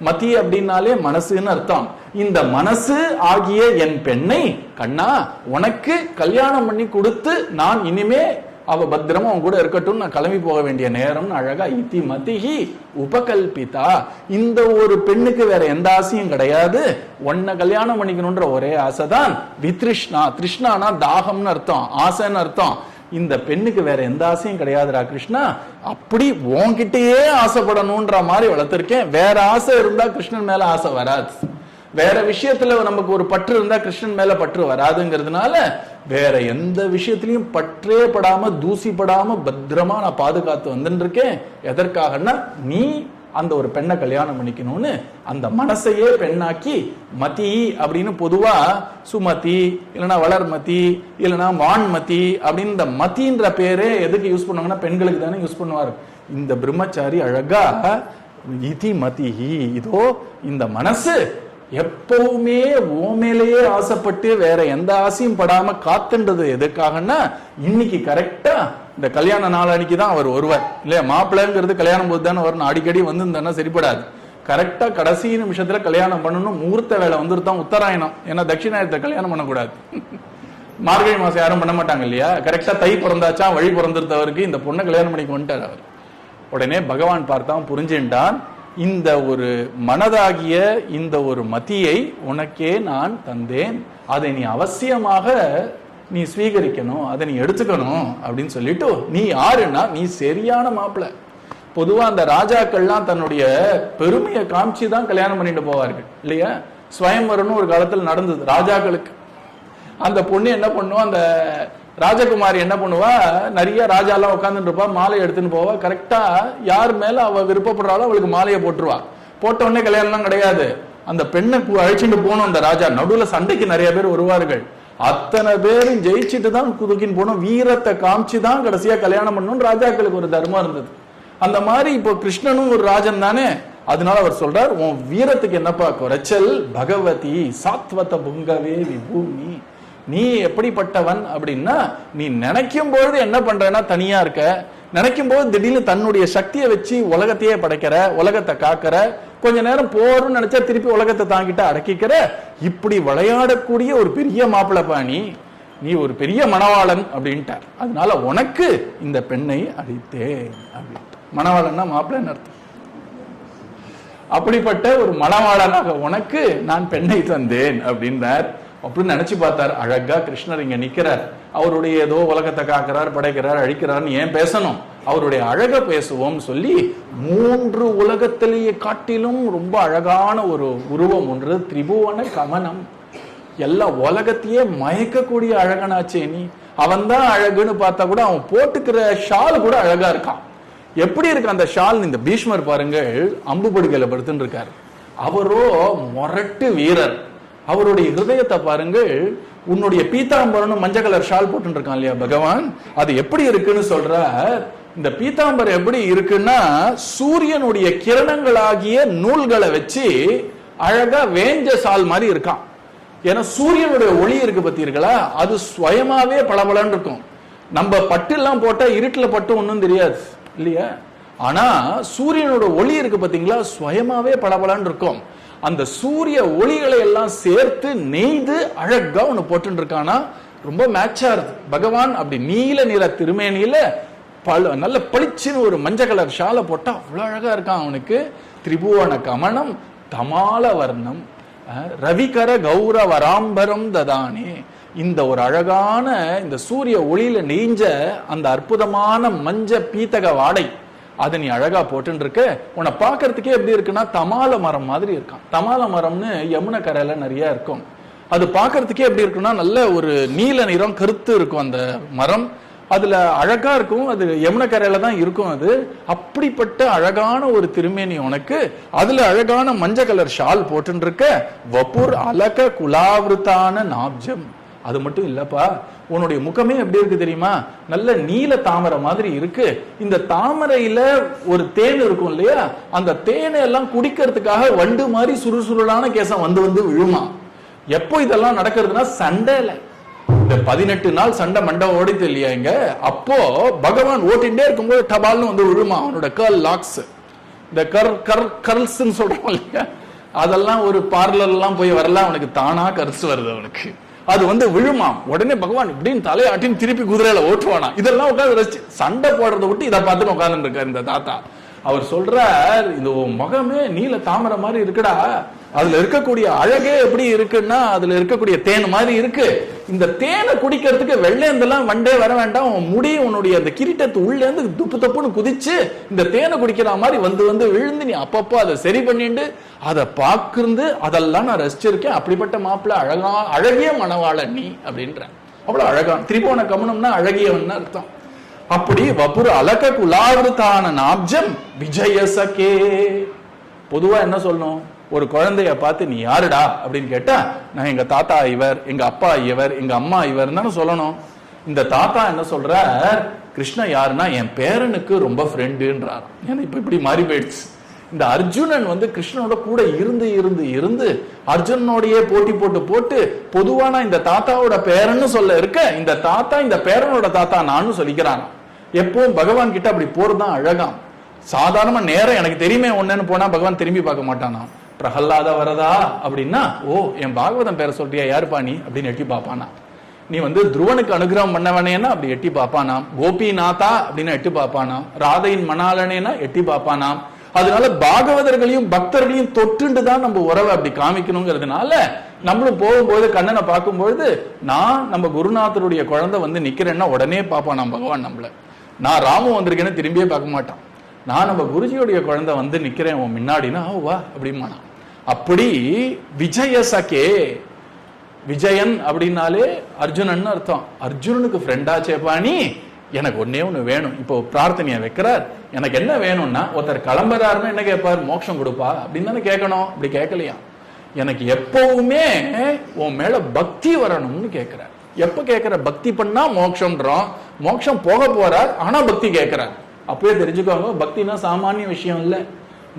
மதி அப்படின்னாலே மனசுன்னு அர்த்தம். இந்த மனசு ஆகிய என் பெண்ணை கண்ணா உனக்கு கல்யாணம் பண்ணி கொடுத்து நான் இனிமே அவ பத்திரமா அவன் கூட இருக்கட்டும், நான் கிளம்பி போக வேண்டிய நேரம்னு அழகா இதி மதிஹி உபகல்பிதா. இந்த ஒரு பெண்ணுக்கு வேற எந்த ஆசையும் கிடையாது, உன்னை கல்யாணம் பண்ணிக்கணும்ன்ற ஒரே ஆசைதான். வித்ருஷ்ணா, திருஷ்ணானா தாகம்னு அர்த்தம், ஆசைன்னு அர்த்தம். இந்த பெண்ணுக்கு வேற எந்த ஆசையும் கிடையாதுடா கிருஷ்ணா, அப்படி உன்கிட்டயே ஆசைப்படணும்ன்ற மாதிரி வளர்த்திருக்கேன். வேற ஆசை இருந்தா கிருஷ்ணன் மேல ஆசை வராது, வேற விஷயத்துல நமக்கு ஒரு பற்று இருந்தா கிருஷ்ணன் மேல பற்று வராதுங்கிறதுனால வேற எந்த விஷயத்திலையும் பற்றே படாம தூசிப்படாம பத்திரமா நான் பாதுகாத்து வந்துட்டு இருக்கேன். எதற்காகனா நீ அந்த ஒரு பெண்ணை கல்யாணம் பண்ணிக்கணும்னு அந்த மனசையே பெண்ணாக்கி, மதி அப்படின்னு பொதுவா சுமதி இல்லைன்னா வளர்மதி இல்லைன்னா வான்மதி அப்படின்னு இந்த மதின்ற பேரே எதுக்கு யூஸ் பண்ணுவாங்கன்னா பெண்களுக்கு தானே யூஸ் பண்ணுவார். இந்த பிரம்மச்சாரி அழகா இதி மதிஹி, இதோ இந்த மனசு எப்பவுமே ஓமேலேயே ஆசைப்பட்டு வேற எந்த ஆசையும் படாம காத்துன்றது எதுக்காகன்னா, இன்னைக்கு கரெக்டா இந்த கல்யாண நாள் அன்னைக்கு தான் அவர் வருவார் இல்லையா. மாப்பிள்ளைங்கிறது கல்யாணம் போது தானே வரணும், அடிக்கடி வந்து சரிப்படாது. கரெக்டா கடைசி நிமிஷத்துல கல்யாணம் பண்ணணும், முகூர்த்த வேலை வந்துருத்தான் உத்தராயணம். ஏன்னா தட்சிணாயத்தை கல்யாணம் பண்ணக்கூடாது, மார்கழி மாசம் யாரும் பண்ண மாட்டாங்க இல்லையா. கரெக்டா தை பிறந்தாச்சா, வழி பிறந்திருந்தவருக்கு இந்த பொண்ணை கல்யாணம் பண்ணிக்கு வந்துட்டார் அவர். உடனே பகவான் பார்த்தான், புரிஞ்சுட்டான், இந்த ஒரு மனதாகிய இந்த ஒரு மதியை உனக்கே நான் தந்தேன், அதை நீ அவசியமாக நீ ஸ்வீகரிக்கணும், அதை நீ எடுத்துக்கணும் அப்படின்னு சொல்லிட்டு, நீ யாருன்னா நீ சரியான மாப்பிள்ளை. பொதுவா அந்த ராஜாக்கள்லாம் தன்னுடைய பெருமையை காமிச்சு தான் கல்யாணம் பண்ணிட்டு போவார்கள் இல்லையா. ஸ்வயம்வரம்னு ஒரு காலத்தில் நடந்தது ராஜாக்களுக்கு. அந்த பொண்ணு என்ன பண்ணுவா, அந்த ராஜகுமாரி என்ன பண்ணுவா, நிறைய ராஜாலாம் உட்காந்துட்டு இருப்பா, மாலை எடுத்துன்னு போவா. கரெக்டா யார் மேல அவ விருப்பப்படுறாளோ அவளுக்கு மாலையை போட்டுருவா. போட்ட உடனே கல்யாணம்லாம் கிடையாது, அந்த பெண்ணை அழிச்சுட்டு போனோம் அந்த ராஜா. நடுவுல சண்டைக்கு நிறைய பேர் வருவார்கள், அத்தனை பேரும் ஜெயிச்சுட்டு தான் குதுக்கின்னு போனோம், வீரத்தை காமிச்சு தான் கடைசியா கல்யாணம் பண்ணணும். ராஜாக்களுக்கு ஒரு தர்மம் இருந்தது. அந்த மாதிரி இப்போ கிருஷ்ணனும் ஒரு ராஜன் தானே. அதனால அவர் சொல்றார், உன் வீரத்துக்கு என்னப்பா குறைச்சல், பகவதி சாத்வத புங்கவே விபூமி, நீ எப்படிப்பட்டவன் அப்படின்னா, நீ நினைக்கும் பொழுது என்ன பண்றன்னா தனியா இருக்க, நினைக்கும் போது திடீர்னு தன்னுடைய சக்தியை வச்சு உலகத்தையே படைக்கிற, உலகத்தை காக்கிற, கொஞ்ச நேரம் போறோம்னு நினைச்சா திருப்பி உலகத்தை தாங்கிட்ட அடக்கிக்கிற, இப்படி விளையாடக்கூடிய ஒரு பெரிய மாப்பிள்ளை பாணி, நீ ஒரு பெரிய மணவாளன் அப்படின்ட்டார். அதனால உனக்கு இந்த பெண்ணை அளித்தேன் அப்படின்ட்டு. மணவாளன்னா மாப்பிள்ளைன்னு அர்த்தம். அப்படிப்பட்ட ஒரு மணவாளனாக உனக்கு நான் பெண்ணை தந்தேன் அப்படின்னார். அப்படின்னு நினைச்சு பார்த்தார். அழகா கிருஷ்ணர் இங்க நிக்கிறார். அவருடைய ஏதோ உலகத்தை காக்கிறார், படைக்கிறார், அழிக்கிறார்னு ஏன் பேசணும், அவருடைய அழக பேசுவோம் சொல்லி 3 உலகத்திலேயே காட்டிலும் ரொம்ப அழகான ஒரு உருவம் ஒன்று, திரிபுவன கமனம். எல்லா உலகத்தையே மயக்கக்கூடிய அழகனாச்சே நீ. அவன் தான் அழகுன்னு பார்த்தா கூட அவன் போட்டுக்கிற ஷால் கூட அழகா இருக்கான். எப்படி இருக்கு அந்த ஷால்? இந்த பீஷ்மர் பாருங்கள், அம்பு படுக்கையில படுத்துன்னு இருக்காரு. அவரோ மொரட்டு வீரர். அவருடைய ஹிருதயத்தை பாருங்கள், உன்னுடைய பீதாம்பரனும் மஞ்சள் கலர் ஷால் போட்டு இருக்கான் இல்லையா பகவான், அது எப்படி இருக்குன்னு சொல்ற. இந்த பீதாம்பரம் எப்படி இருக்குன்னா சூரியனுடைய கிரணங்களாகிய நூல்களை வச்சு அழகா வேஞ்ச சால் மாதிரி இருக்கான். ஏன்னா சூரியனுடைய ஒளி இருக்கு பத்தீர்களா, அது சுயமாவே பளபளன்னு இருக்கும். நம்ம பட்டு எல்லாம் போட்டா இருட்டுல பட்டு ஒன்னும் தெரியாது இல்லையா, ஆனா சூரியனோட ஒளி இருக்கு பாத்தீங்களா, சுயமாவே பளபளன்னு இருக்கும். அந்த சூரிய ஒளிகளை எல்லாம் சேர்த்து நெய்து அழகா ஒண்ணு போட்டு இருக்கானா, ரொம்ப மேட்சா இருக்கு. பகவான் அப்படி நீல நிற திருமேனியில நல்ல பளிச்சுன்னு ஒரு மஞ்சள் கலர் ஷாலை போட்டா அவ்வளவு அழகா இருக்கான் அவனுக்கு. திரிபுவன கமனம் தமால வர்ணம் ரவிகர கௌரவராம்பரம் ததானே. இந்த ஒரு அழகான இந்த சூரிய ஒளியில நெய்ஞ்ச அந்த அற்புதமான மஞ்ச பீத்தக வாடை அதை நீ அழகா போட்டு இருக்க. உன்னை பாக்குறதுக்கே எப்படி இருக்குன்னா தமால மரம் மாதிரி இருக்கான். தமால மரம்னு யமுனை கரையில நிறைய இருக்கும். அது பாக்குறதுக்கே எப்படி இருக்குன்னா நல்ல ஒரு நீல நிறம் கருத்து இருக்கும் அந்த மரம். அதுல அழகா இருக்கும். அது யமுனை கரையில தான் இருக்கும். அது அப்படிப்பட்ட அழகான ஒரு திருமேனி உனக்கு. அதுல அழகான மஞ்சள் கலர் ஷால் போட்டு இருக்க. வபுர் அலக குலாவிருத்தான நாப்ஜம். அது மட்டும் இல்லப்பா, உன்னுடைய முகமே எப்படி இருக்கு தெரியுமா, நல்ல நீல தாமரை மாதிரி இருக்கு. இந்த தாமரையில ஒரு தேன் இருக்கும் இல்லையா, அந்த தேனை எல்லாம் குடிக்கிறதுக்காக வண்டு மாதிரி சுறுசுறுலான கேசம் வந்து வந்து விழுமா. எப்போ இதெல்லாம் நடக்கிறதுனா சண்டையில. இந்த 18 நாள் சண்டை மண்டை ஓடித்து இல்லையா இங்க, அப்போ பகவான் ஓட்டிகிட்டே இருக்கும்போது டபால்னு வந்து விழுமா அவனோட கர்ல் லாக்ஸ். இந்த கர்ல்ஸ் சொல்றோம் இல்லையா, அதெல்லாம் ஒரு பார்லர் எல்லாம் போய் வரலாம், அவனுக்கு தானா கர்ஸ் வருது அவனுக்கு. அது வந்து விழுமா. உடனே பகவான் இப்படின்னு தலையாட்டின்னு திருப்பி குதிரையில ஓட்டுவானா. இதெல்லாம் உட்காந்து ரசிச்சு சண்டை போடுறத விட்டு இதை பார்த்துன்னு உட்கார்ந்து இருக்காரு இந்த தாத்தா. அவர் சொல்றார், இந்த முகமே நீல தாமரை மாதிரி இருக்குடா, அதுல இருக்கக்கூடிய அழகே எப்படி இருக்குன்னா அதுல இருக்கக்கூடிய தேன் மாதிரி இருக்கு. இந்த தேனை குடிக்கிறதுக்கு வெள்ளையந்தெல்லாம் வண்டே வர வேண்டாம், உன் முடி உன்னுடைய அந்த கிரீட்டத்து உள்ள இருந்து துப்பு தப்புன்னு குதிச்சு இந்த தேனை குடிக்கிற மாதிரி வந்து வந்து விழுந்து நீ அப்பப்போ அதை சரி பண்ணிட்டு அதை பார்க்கிருந்து அதெல்லாம் நான் ரசிச்சிருக்கேன். அப்படிப்பட்ட மாப்பிள்ள அழகிய மணவாளன் நீ அப்படின்ற. அவ்வளவு அழகான். திரிபுவன கமனம்னா அழகியவன் அர்த்தம். அப்படி வபுர் அலக குலாவிருத்தான நாப்ஜம் விஜயசகே. பொதுவா என்ன சொல்லணும், ஒரு குழந்தைய பார்த்து நீ யாருடா அப்படின்னு கேட்டா, நான் எங்க தாத்தா இவர், எங்க அப்பா இவர், எங்க அம்மா இவர் தானே சொல்லணும். இந்த தாத்தா என்ன சொல்ற, கிருஷ்ண யாருன்னா என் பேரனுக்கு ரொம்ப ஃப்ரெண்டுன்றார். ஏன்னா இப்ப இப்படி மாறி போயிடுச்சு. இந்த அர்ஜுனன் வந்து கிருஷ்ணனோட கூட இருந்து இருந்து இருந்து அர்ஜுனனோடையே போட்டி போட்டு போட்டு பொதுவான இந்த தாத்தாவோட பேரன்னு சொல்ல இருக்க, இந்த தாத்தா இந்த பேரனோட தாத்தா நானும் சொல்லிக்கிறான். எப்பவும் பகவான் கிட்ட அப்படி போறதுதான் அழகாம். சாதாரணமா நேரம் எனக்கு தெரியுமே ஒண்ணுன்னு போனா பகவான் திரும்பி பார்க்க மாட்டானா. பிரகல்லாத வரதா அப்படின்னா, ஓ என் பாகவதம் பேரை சொல்றியா, யாருப்பா நீ அப்படின்னு எட்டி பார்ப்பானா. நீ வந்து துருவனுக்கு அனுகிரகம் பண்ணவனேனா அப்படி எட்டி பார்ப்பானாம். கோபிநாதா அப்படின்னு எட்டி பார்ப்பானாம். ராதையின் மணாலனேனா எட்டி பார்ப்பானாம். அதனால பாகவதர்களையும் பக்தர்களையும் தொட்டுண்டு தான் நம்ம உறவை அப்படி காமிக்கணுங்கிறதுனால நம்மளும் போகும்போது கண்ணனை பார்க்கும்பொழுது, நான் நம்ம குருநாதருடைய குழந்தை வந்து நிக்கிறேன்னா உடனே பார்ப்பான் நம்ம பகவான் நம்மள. நான் ராமு வந்திருக்கேன்னு திரும்பியே பார்க்க மாட்டான். நான் நம்ம குருஜியுடைய குழந்தை வந்து நிக்கிறேன் உன் முன்னாடினா வா அப்படிமானா. அப்படி விஜயசகே, விஜயன் அப்படின்னாலே அர்ஜுனன் அர்த்தம். அர்ஜுனனுக்கு ஃப்ரெண்டா சேப்பானி, எனக்கு ஒன்னே ஒண்ணு வேணும். இப்போ பிரார்த்தனையை வைக்கிறார், எனக்கு என்ன வேணும்னா, ஒருத்தர் கிளம்புறாருன்னா என்ன கேட்பார், மோட்சம் கொடுப்பா அப்படின்னு தானே கேட்கணும். அப்படி கேட்கலையா, எனக்கு எப்பவுமே உன் மேல பக்தி வரணும்னு கேட்கிறார். எப்ப கேட்கிற, பக்தி பண்ணா மோட்சம்ன்றோம். மோட்சம் போக போறார், ஆனா பக்தி கேட்கிறார். அப்பவே தெரிஞ்சுக்கோங்க, பக்தினா சாமானிய விஷயம் இல்ல.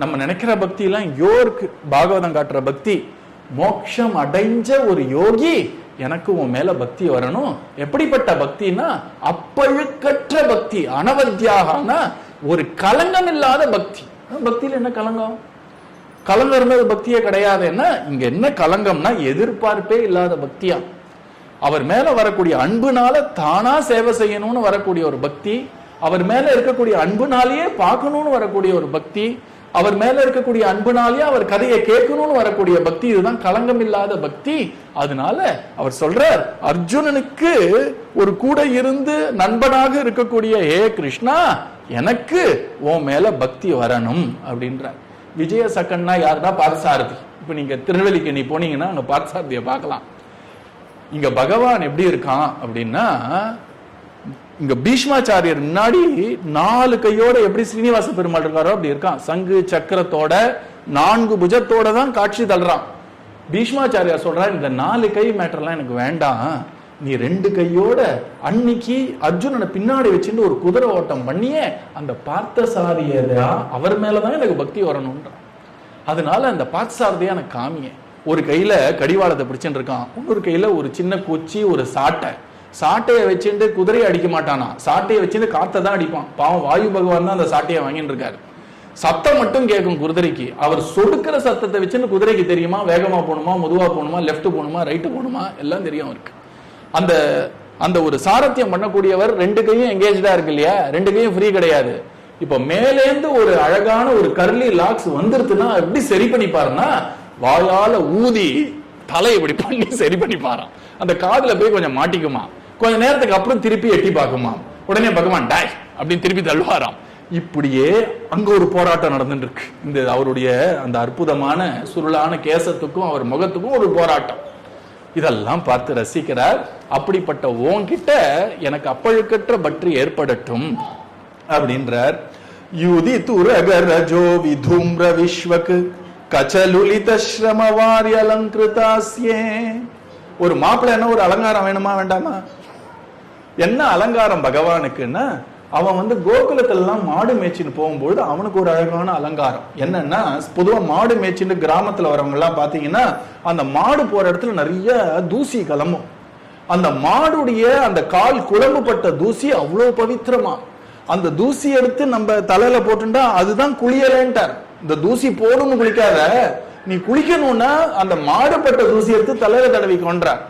நம்ம நினைக்கிற பக்தி எல்லாம் யோருக்கு பாகவதம் காட்டுற பக்தி. மோட்சம் அடைஞ்ச ஒரு யோகி எனக்கு உன் மேல பக்தி வரணும். எப்படிப்பட்ட பக்தினா அப்பழுக்கற்ற பக்தி, அனவத்தியாக ஒரு கலங்கம் இல்லாத பக்தி. பக்தியில என்ன கலங்கம், கலங்கம் இருந்தது பக்தியே கிடையாது. என்ன இங்க என்ன கலங்கம்னா எதிர்பார்ப்பே இல்லாத பக்தியா. அவர் மேல வரக்கூடிய அன்புனால தானா சேவை செய்யணும்னு வரக்கூடிய ஒரு பக்தி, அவர் மேல இருக்கக்கூடிய அன்புனாலேயே பார்க்கணும்னு வரக்கூடிய ஒரு பக்தி, அவர் மேல இருக்கக்கூடிய அன்புனாலே அவர் கதையை கேட்கணும்னு வரக்கூடிய பக்தி. இதுதான் களங்கம் இல்லாத பக்தி. அதனால அவர் சொல்றார், அர்ஜுனனுக்கு ஒரு கூட இருந்து நண்பனாக இருக்கக்கூடிய ஏ கிருஷ்ணா, எனக்கு உன் மேல பக்தி வரணும் அப்படின்றார். விஜய சக்கன்னா யாருன்னா பார்த்தசாரதி. இப்ப நீங்க திருநெல்வேலிக்கு போனீங்கன்னா அங்க பார்த்தசாரதியை பார்க்கலாம். இங்க பகவான் எப்படி இருக்கான் அப்படின்னா, இங்க பீஷ்மாச்சாரியர் முன்னாடி 4 கையோட எப்படி ஸ்ரீனிவாச பெருமாள் இருக்காரோ அப்படி இருக்கான். சங்கு சக்கரத்தோட 4 புஜத்தோட தான் காட்சி தள்ளுறான். பீஷ்மாச்சாரியார் சொல்றாரு, இந்த 4 கை மேட்டர்லாம் எனக்கு வேண்டாம், நீ 2 கையோட அன்னைக்கு அர்ஜுனனை பின்னாடி வச்சுட்டு ஒரு குதிரை ஓட்டம் பண்ணியே அந்த பார்த்தசாரதியா அவர் மேலதான் எனக்கு பக்தி வரணும்ன்ற. அதனால அந்த பார்த்தசாரதியா எனக்கு காமிய. ஒரு கையில கடிவாளத்தை பிடிச்சுட்டு இருக்கான், இன்னொரு கையில ஒரு சின்ன குச்சி, ஒரு சாட்டையை வச்சுட்டு குதிரையை அடிக்க மாட்டானா, சாட்டையை வச்சுட்டு காத்தை தான் அடிப்பான். பாவம் வாயு பகவான் தான் அந்த சாட்டையை வாங்கிட்டு இருக்காரு. சத்தம் மட்டும் கேட்கும் குதிரைக்கு. அவர் சொடுக்கிற சத்தத்தை வச்சுன்னு குதிரைக்கு தெரியுமா வேகமா போகணுமா, மெதுவா போகணுமா, லெஃப்ட் போகணுமா, ரைட்டு போகணுமா, எல்லாம் தெரியும் அவருக்கு. அந்த அந்த ஒரு சாரத்தியம் பண்ணக்கூடியவர் 2 கையும் எங்கேஜ்டா இருக்கு இல்லையா, 2 கையும் ஃப்ரீ கிடையாது. இப்ப மேலேந்து ஒரு அழகான ஒரு கர்லி லாக்ஸ் வந்துருச்சுன்னா எப்படி சரி பண்ணிப்பாருன்னா, வாயால ஊதி தலை இப்படி பண்ணி சரி பண்ணிப்பாராம். அந்த காதுல போய் கொஞ்சம் மாட்டிக்குமா, கொஞ்ச நேரத்துக்கு அப்புறம் திருப்பி எட்டி பார்க்குமா, உடனே பகவான் டாய் அப்படின்னு திருப்பி தள்ளுவாராம். இப்படியே அங்க ஒரு போராட்டம் நடந்துட்டு இருக்கு. இந்த அவருடைய அந்த அற்புதமான சுருளான கேசத்துக்கும் அவர் முகத்துக்கும் ஒரு போராட்டம். இதெல்லாம் பார்த்து ரசிக்கிறார். அப்படிப்பட்ட ஓங்கிட்ட எனக்கு அப்பழுக்கற்ற பற்றி ஏற்படட்டும் அப்படின்றார். யுதி துரகரஜோ விதும்ர விஸ்வக் கச்சலுலித ஸ்ரமவாரி அலங்கிருதாஸ்யே. ஒரு மாப்பிள்ளை என்ன ஒரு அலங்காரம் வேணுமா வேண்டாமா? என்ன அலங்காரம் பகவானுக்குன்னா, அவன் கோகுலத்துல எல்லாம் மாடு மேய்ச்சின்னு போகும்போது அவனுக்கு ஒரு அழகான அலங்காரம் என்னன்னா, பொதுவா மாடு மேய்ச்சின்னு கிராமத்துல வரவங்க எல்லாம் பாத்தீங்கன்னா அந்த மாடு போற இடத்துல நிறைய தூசி கிளம்பும். அந்த மாடுடைய அந்த கால் குழம்புப்பட்ட தூசி அவ்வளவு பவித்திரமா. அந்த தூசி எடுத்து நம்ம தலையில போட்டுட்டா அதுதான் குளியலேன்ட்டார். இந்த தூசி போடும் குளிக்காத, நீ குளிக்கணும்னா அந்த மாடுபட்ட தூசி எடுத்து தலையில தடவி கொன்றார்.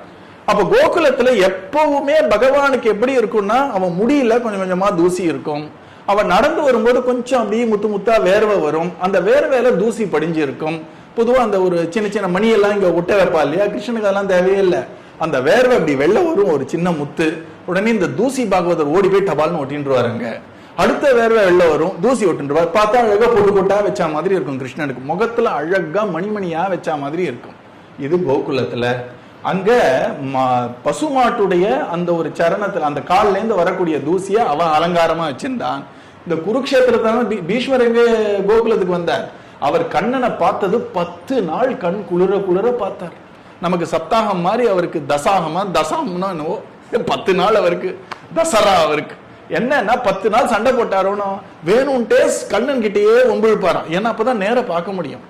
அப்ப கோகுலத்துல எப்பவுமே பகவானுக்கு எப்படி இருக்கும்னா, அவன் முடியல கொஞ்சம் கொஞ்சமா தூசி இருக்கும். அவன் நடந்து வரும்போது கொஞ்சம் அப்படியே முத்து முத்தா வேர்வை வரும். அந்த வேர்வையில தூசி படிஞ்சு இருக்கும். பொதுவா அந்த ஒரு சின்ன சின்ன மணியெல்லாம் இங்க ஒட்ட வைப்பா இல்லையா, கிருஷ்ணனுக்கு அதெல்லாம் தேவையே இல்லை. அந்த வேர்வை அப்படி வெள்ள வரும், ஒரு சின்ன முத்து. உடனே இந்த தூசி பாகவதர் ஓடி போய் டபால்னு ஒட்டின்றுவாருங்க. அடுத்த வேர்வை வெளில வரும், தூசி ஒட்டுருவார். பார்த்தா அழகா பொட்டு பொட்டா வச்சா மாதிரி இருக்கும். கிருஷ்ணனுக்கு முகத்துல அழகா மணிமணியா வச்சா மாதிரி இருக்கும். இது கோகுலத்துல. அங்க பசுமாட்டுடைய அந்த ஒரு சரணத்துல அந்த கால்ல இருந்து வரக்கூடிய தூசிய அவன் அலங்காரமா வச்சிருந்தான். இந்த குருக்ஷேத்திரத்துல பீஷ்மர் எங்க கோகுலத்துக்கு வந்தார். அவர் கண்ணனை பார்த்தது 10 நாள் கண் குளிர குளிர பார்த்தார். நமக்கு சப்தாகம் மாதிரி அவருக்கு தசாகமா, தசாகம்னா என்னவோ 10 நாள் அவருக்கு தசரா. அவருக்கு என்னன்னா 10 நாள் சண்டை போட்டாரோனோ வேணும்ட்டே கண்ணன் கிட்டேயே ஒம்பிழுப்பாராம். ஏன்னா அப்பதான் நேர பார்க்க முடியும்.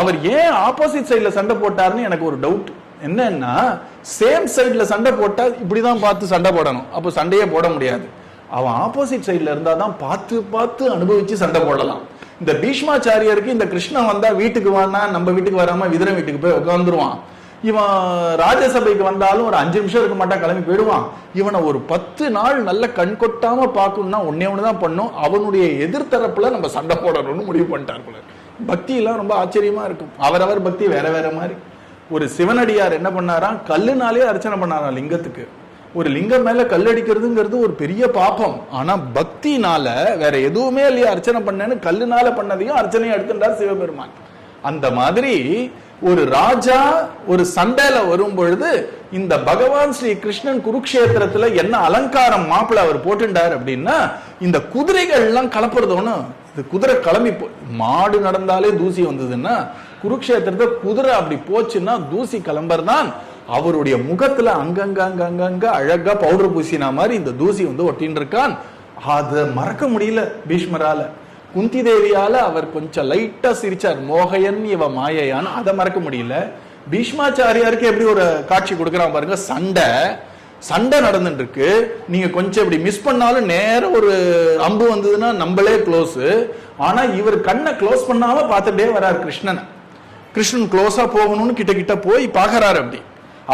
அவர் ஏன் ஆப்போசிட் சைட்ல சண்டை போட்டாருன்னு எனக்கு ஒரு டவுட். என்னன்னா சேம் சைட்ல சண்டை போட்டா இப்படிதான் பார்த்து சண்டை போடணும், அப்போ சண்டையே போட முடியாது. அவன் ஆப்போசிட் சைட்ல இருந்தாதான் பார்த்து பார்த்து அனுபவிச்சு சண்டை போடலாம். இந்த பீஷ்மாச்சாரியருக்கு இந்த கிருஷ்ணன் வந்தா வீட்டுக்கு வானா நம்ம வீட்டுக்கு வராம விதுர வீட்டுக்கு போய் உட்காந்துருவான். இவன் ராஜசபைக்கு வந்தாலும் ஒரு 5 நிமிஷம் இருக்க மாட்டான், கிளம்பி போயிடுவான். இவனை ஒரு 10 நாள் நல்ல கண் கொட்டாம பார்க்கணும்னா ஒன்னேதான் பண்ணும், அவனுடைய எதிர்த்தரப்புல நம்ம சண்டை போடணும்னு முடிவு பண்ணிட்டார் போல. பக்தி எல்லாம் ரொம்ப ஆச்சரியமா இருக்கும். அவரவர் பக்தி வேற வேற மாதிரி. ஒரு சிவனடியார் என்ன பண்ணாராம், கல்லுனாலே அர்ச்சனை பண்ணாராம் லிங்கத்துக்கு. ஒரு லிங்கம் மேல கல் அடிக்கிறதுங்கிறது ஒரு பெரிய பாப்பம். ஆனா பக்தினால வேற எதுவுமே இல்லையா அர்ச்சனை பண்ணேன்னு கல்லுனால பண்ணதையும் அர்ச்சனையும் எடுத்துட்டார் சிவபெருமான். அந்த மாதிரி ஒரு ராஜா ஒரு சண்டையில வரும் பொழுது இந்த பகவான் ஸ்ரீ கிருஷ்ணன் குருக்ஷேத்திரத்துல என்ன அலங்காரம் மாப்பிள்ள அவர் போட்டுட்டார் அப்படின்னா, இந்த குதிரைகள் எல்லாம் கலப்புறதோன்னு இந்த குதிரை கிளம்பி மாடு நடந்தாலே தூசி வந்ததுன்னா குருக்ஷேத்திரத்தை குதிரை அப்படி போச்சுன்னா தூசி கிளம்புறதான். அவருடைய முகத்துல அங்கங்க அங்கங்க அழகா பவுடர் பூசினா மாதிரி இந்த தூசி ஒட்டின்னு இருக்கான். அதை மறக்க முடியல பீஷ்மரால. குந்தி தேவியால அவர் கொஞ்சம் லைட்டா சிரிச்சார், மோகையன் இவ மாயையான்னு. அதை மறக்க முடியல. பீஷ்மாச்சாரியாருக்கு எப்படி ஒரு காட்சி கொடுக்கறான் பாருங்க. சண்டை நடந்துட்டு இருக்கு. நீங்க கொஞ்சம் இப்படி மிஸ் பண்ணாலும் நேரம் ஒரு அம்பு வந்ததுன்னா நம்மளே க்ளோஸ். ஆனா இவர் கண்ணை க்ளோஸ் பண்ணாம பார்த்துட்டே வர்றாரு கிருஷ்ணன். கிருஷ்ணன் க்ளோஸா போகணும்னு கிட்ட கிட்ட போய் பாக்குறாரு. அப்படி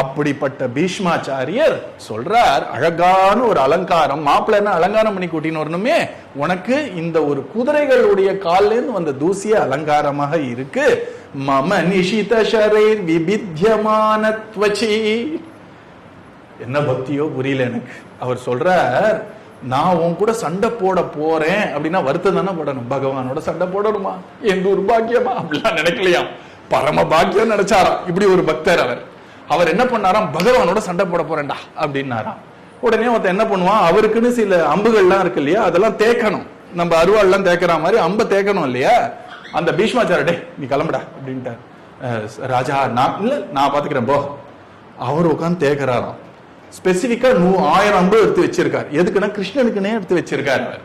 அப்படிப்பட்ட பீஷ்மாச்சாரியர் சொல்றார், அழகான ஒரு அலங்காரம், மாப்பிள்ளை என்ன அலங்காரம் பண்ணி கூட்டின்னு வரணுமே, உனக்கு இந்த ஒரு குதிரைகளுடைய கால்ல இருந்து வந்த தூசிய அலங்காரமாக இருக்கு. மம நிஷித ஷரீர் விபித்யமான த்வச்சி. என்ன பக்தியோ புரியல எனக்கு. அவர் சொல்றார், நான் உன் கூட சண்டை போட போறேன் அப்படின்னா வருத்தம் தானே படணும். பகவானோட சண்டை போடணுமா, எந்த ஒரு பாக்கியமா அப்படிலாம் நினைக்கலையா, பரம பாக்கியம் நினைச்சாராம். இப்படி ஒரு பக்தர் அவர் என்ன பண்ணாராம், பகவானோட சண்டை போட போறேன்டா அப்படின்னாராம். உடனே ஒருத்தன் என்ன பண்ணுவான், அவருக்குன்னு சில அம்புகள்லாம் இருக்கு இல்லையா, அதெல்லாம் தேக்கணும். நம்ம அருவாள்லாம் தேக்கிற மாதிரி அம்பை தேக்கணும் இல்லையா. அந்த பீஷ்மாச்சார, டே நீ கிளம்புடா அப்படின்ட்டார். ராஜா நான் பாத்துக்கிறேன் போ. அவர் உட்காந்து தேக்கிறாராம். ஸ்பெசிபிக்கா 1000 அம்பு எடுத்து வச்சிருக்காரு. எதுக்குன்னா கிருஷ்ணனுக்குன்னே எடுத்து வச்சிருக்காரு.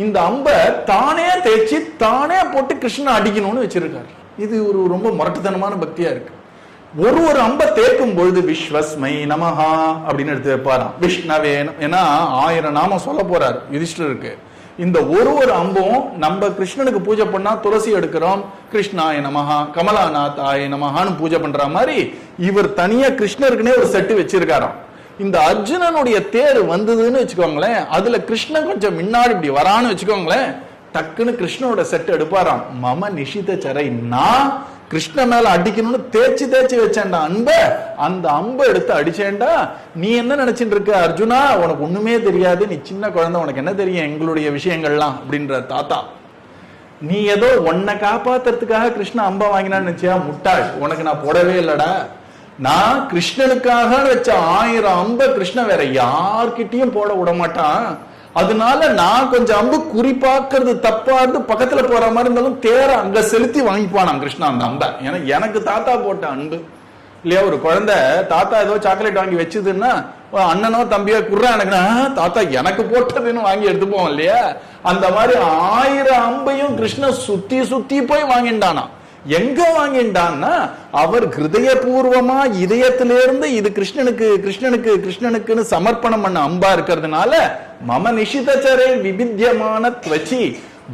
இந்த அம்பை தானே தேய்ச்சி தானே போட்டு கிருஷ்ணன் அடிக்கணும்னு வச்சிருக்காரு. இது ஒரு ரொம்ப முரட்டுத்தனமான பக்தியா இருக்கு. ஒரு அம்பை தேக்கும் பொழுது விஸ்வஸ்மை நமஹா அப்படின்னு எடுத்து வைப்பாராம். விஷ்ணவே, ஏன்னா 1000 நாமம் சொல்ல போறாரு யுதிஷ்டருக்கு. இந்த ஒரு அம்பும் நம்ம கிருஷ்ணனுக்கு பூஜை பண்ணா துளசி எடுக்கிறோம், கிருஷ்ணாய நமஹா கமலாநாத்தாய நமஹான்னு பூஜை பண்ற மாதிரி இவர் தனியா கிருஷ்ணருக்குன்னே ஒரு செட்டு வச்சிருக்காராம். இந்த அர்ஜுனனுடைய தேர் வந்ததுன்னு வச்சுக்கோங்களேன், அதுல கிருஷ்ணன் கொஞ்சம் முன்னாடி இப்படி வரான்னு வச்சுக்கோங்களேன், டக்குன்னு கிருஷ்ணனோட செட் எடுப்பாராம். மம நிஷித சரை, நான் கிருஷ்ண மேல அடிக்கணும்னு தேய்ச்சி வச்சேன்டா அன்ப, அந்த அம்பை எடுத்து அடிச்சேன்டா. நீ என்ன நினைச்சிட்டு இருக்க அர்ஜுனா, உனக்கு ஒண்ணுமே தெரியாது, நீ சின்ன குழந்தை, உனக்கு என்ன தெரியும் எங்களுடைய விஷயங்கள்லாம் அப்படின்ற தாத்தா. நீ ஏதோ உன்னை காப்பாத்துறதுக்காக கிருஷ்ண அம்பை வாங்கினான்னு நினைச்சியா, முட்டாள், உனக்கு நான் போடவே இல்லடா. நான் கிருஷ்ணனுக்காக வச்ச 1000 அம்பை கிருஷ்ணன் வேற யார்கிட்டயும் போட விட மாட்டான். அதனால நான் கொஞ்சம் அம்பு குறிப்பாக்குறது தப்பா இருந்து பக்கத்துல போற மாதிரி இருந்தாலும் தேர அங்க செலுத்தி வாங்கிப்பானான் கிருஷ்ணா அந்த அம்பை. ஏன்னா எனக்கு தாத்தா போட்ட அன்பு இல்லையா. ஒரு குழந்தை தாத்தா ஏதோ சாக்லேட் வாங்கி வச்சுதுன்னா அண்ணனோ தம்பியோ குர்றா எனக்குன்னா, தாத்தா எனக்கு போட்டதுன்னு வாங்கி எடுத்துப்போம் இல்லையா. அந்த மாதிரி 1000 அம்பையும் கிருஷ்ணன் சுத்தி போய் வாங்கிட்டானா. எங்க வாங்கிட்டான்னா, அவர் ஹிருதயபூர்வமா இதயத்திலிருந்து இது கிருஷ்ணனுக்குன்னு சமர்ப்பணம் பண்ண அம்பா இருக்கிறதுனால மம நிஷிதச்சரே விபித்யமான த்வச்சி,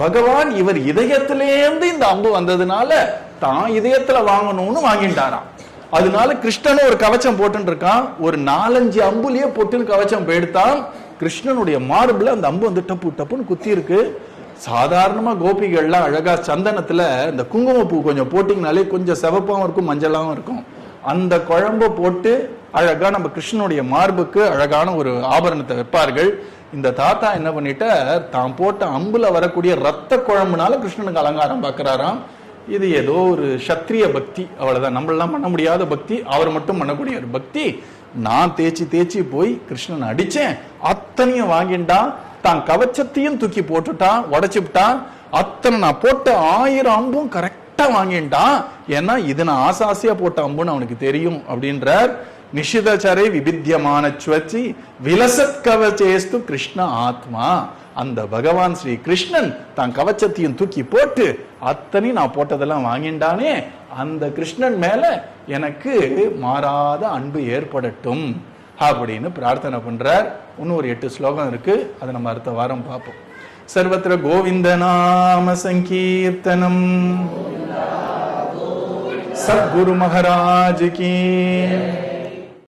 பகவான் இவர் இதயத்திலேருந்து இந்த அம்பு வந்ததுனால தான் இதயத்துல வாங்கணும்னு வாங்கிட்டாராம். அதனால கிருஷ்ணன் ஒரு கவச்சம் போட்டு இருக்கான். ஒரு 4-5 அம்புலயே போட்டு கவச்சம் போயிடுத்தான். கிருஷ்ணனுடைய மார்புல அந்த அம்பு வந்து டப்புன்னு குத்தி இருக்கு. சாதாரணமா கோபிகள்லாம் அழகா சந்தனத்துல இந்த குங்குமப்பூ கொஞ்சம் போட்டிங்கனாலே கொஞ்சம் சிவப்பாவும் இருக்கும் மஞ்சளாவும் இருக்கும். அந்த குழம்ப போட்டு அழகா நம்ம கிருஷ்ணனுடைய மார்புக்கு அழகான ஒரு ஆபரணத்தை வைப்பார்கள். இந்த தாத்தா என்ன பண்ணிட்ட, தான் போட்ட அம்புல வரக்கூடிய ரத்த குழம்புனால கிருஷ்ணனுக்கு அலங்காரம் பார்க்கிறாராம். இது ஏதோ ஒரு சத்திரிய பக்தி, அவ்வளவுதான். நம்மளாம் பண்ண முடியாத பக்தி, அவர் மட்டும் பண்ணக்கூடிய ஒரு பக்தி. நான் தேய்ச்சி போய் கிருஷ்ணன் அடிச்சேன், அத்தனையும் வாங்கிட்டான். தான் கவச்சத்தையும் தூக்கி போட்டுட்டான், உடைச்சுட்டான். அத்தனை நான் போட்ட 1000 அம்பும் கரெக்டா வாங்கிட்டான். ஏன்னா இது நான் ஆசாசியா போட்ட அம்புன்னு அவனுக்கு தெரியும் அப்படின்றார். நிஷிதச்சரை விபித்யமான ஸ்வச்சி விலசத் கவச்சேஸ்து கிருஷ்ண ஆத்மா. அந்த பகவான் ஸ்ரீ கிருஷ்ணன் தான் கவச்சத்தையும் தூக்கி போட்டு அத்தனை நான் போட்டதெல்லாம் வாங்கிட்டானே, அந்த கிருஷ்ணன் மேல எனக்கு மாறாத அன்பு ஏற்படட்டும் அப்படின்னு பிரார்த்தனை பண்றார். இன்னும் ஒரு 8 ஸ்லோகம் இருக்கு, அதை நம்ம அடுத்த வாரம் பார்ப்போம். சர்வத்திர கோவிந்த நாம சங்கீர்த்தனம். சத்குரு மகாராஜ் கி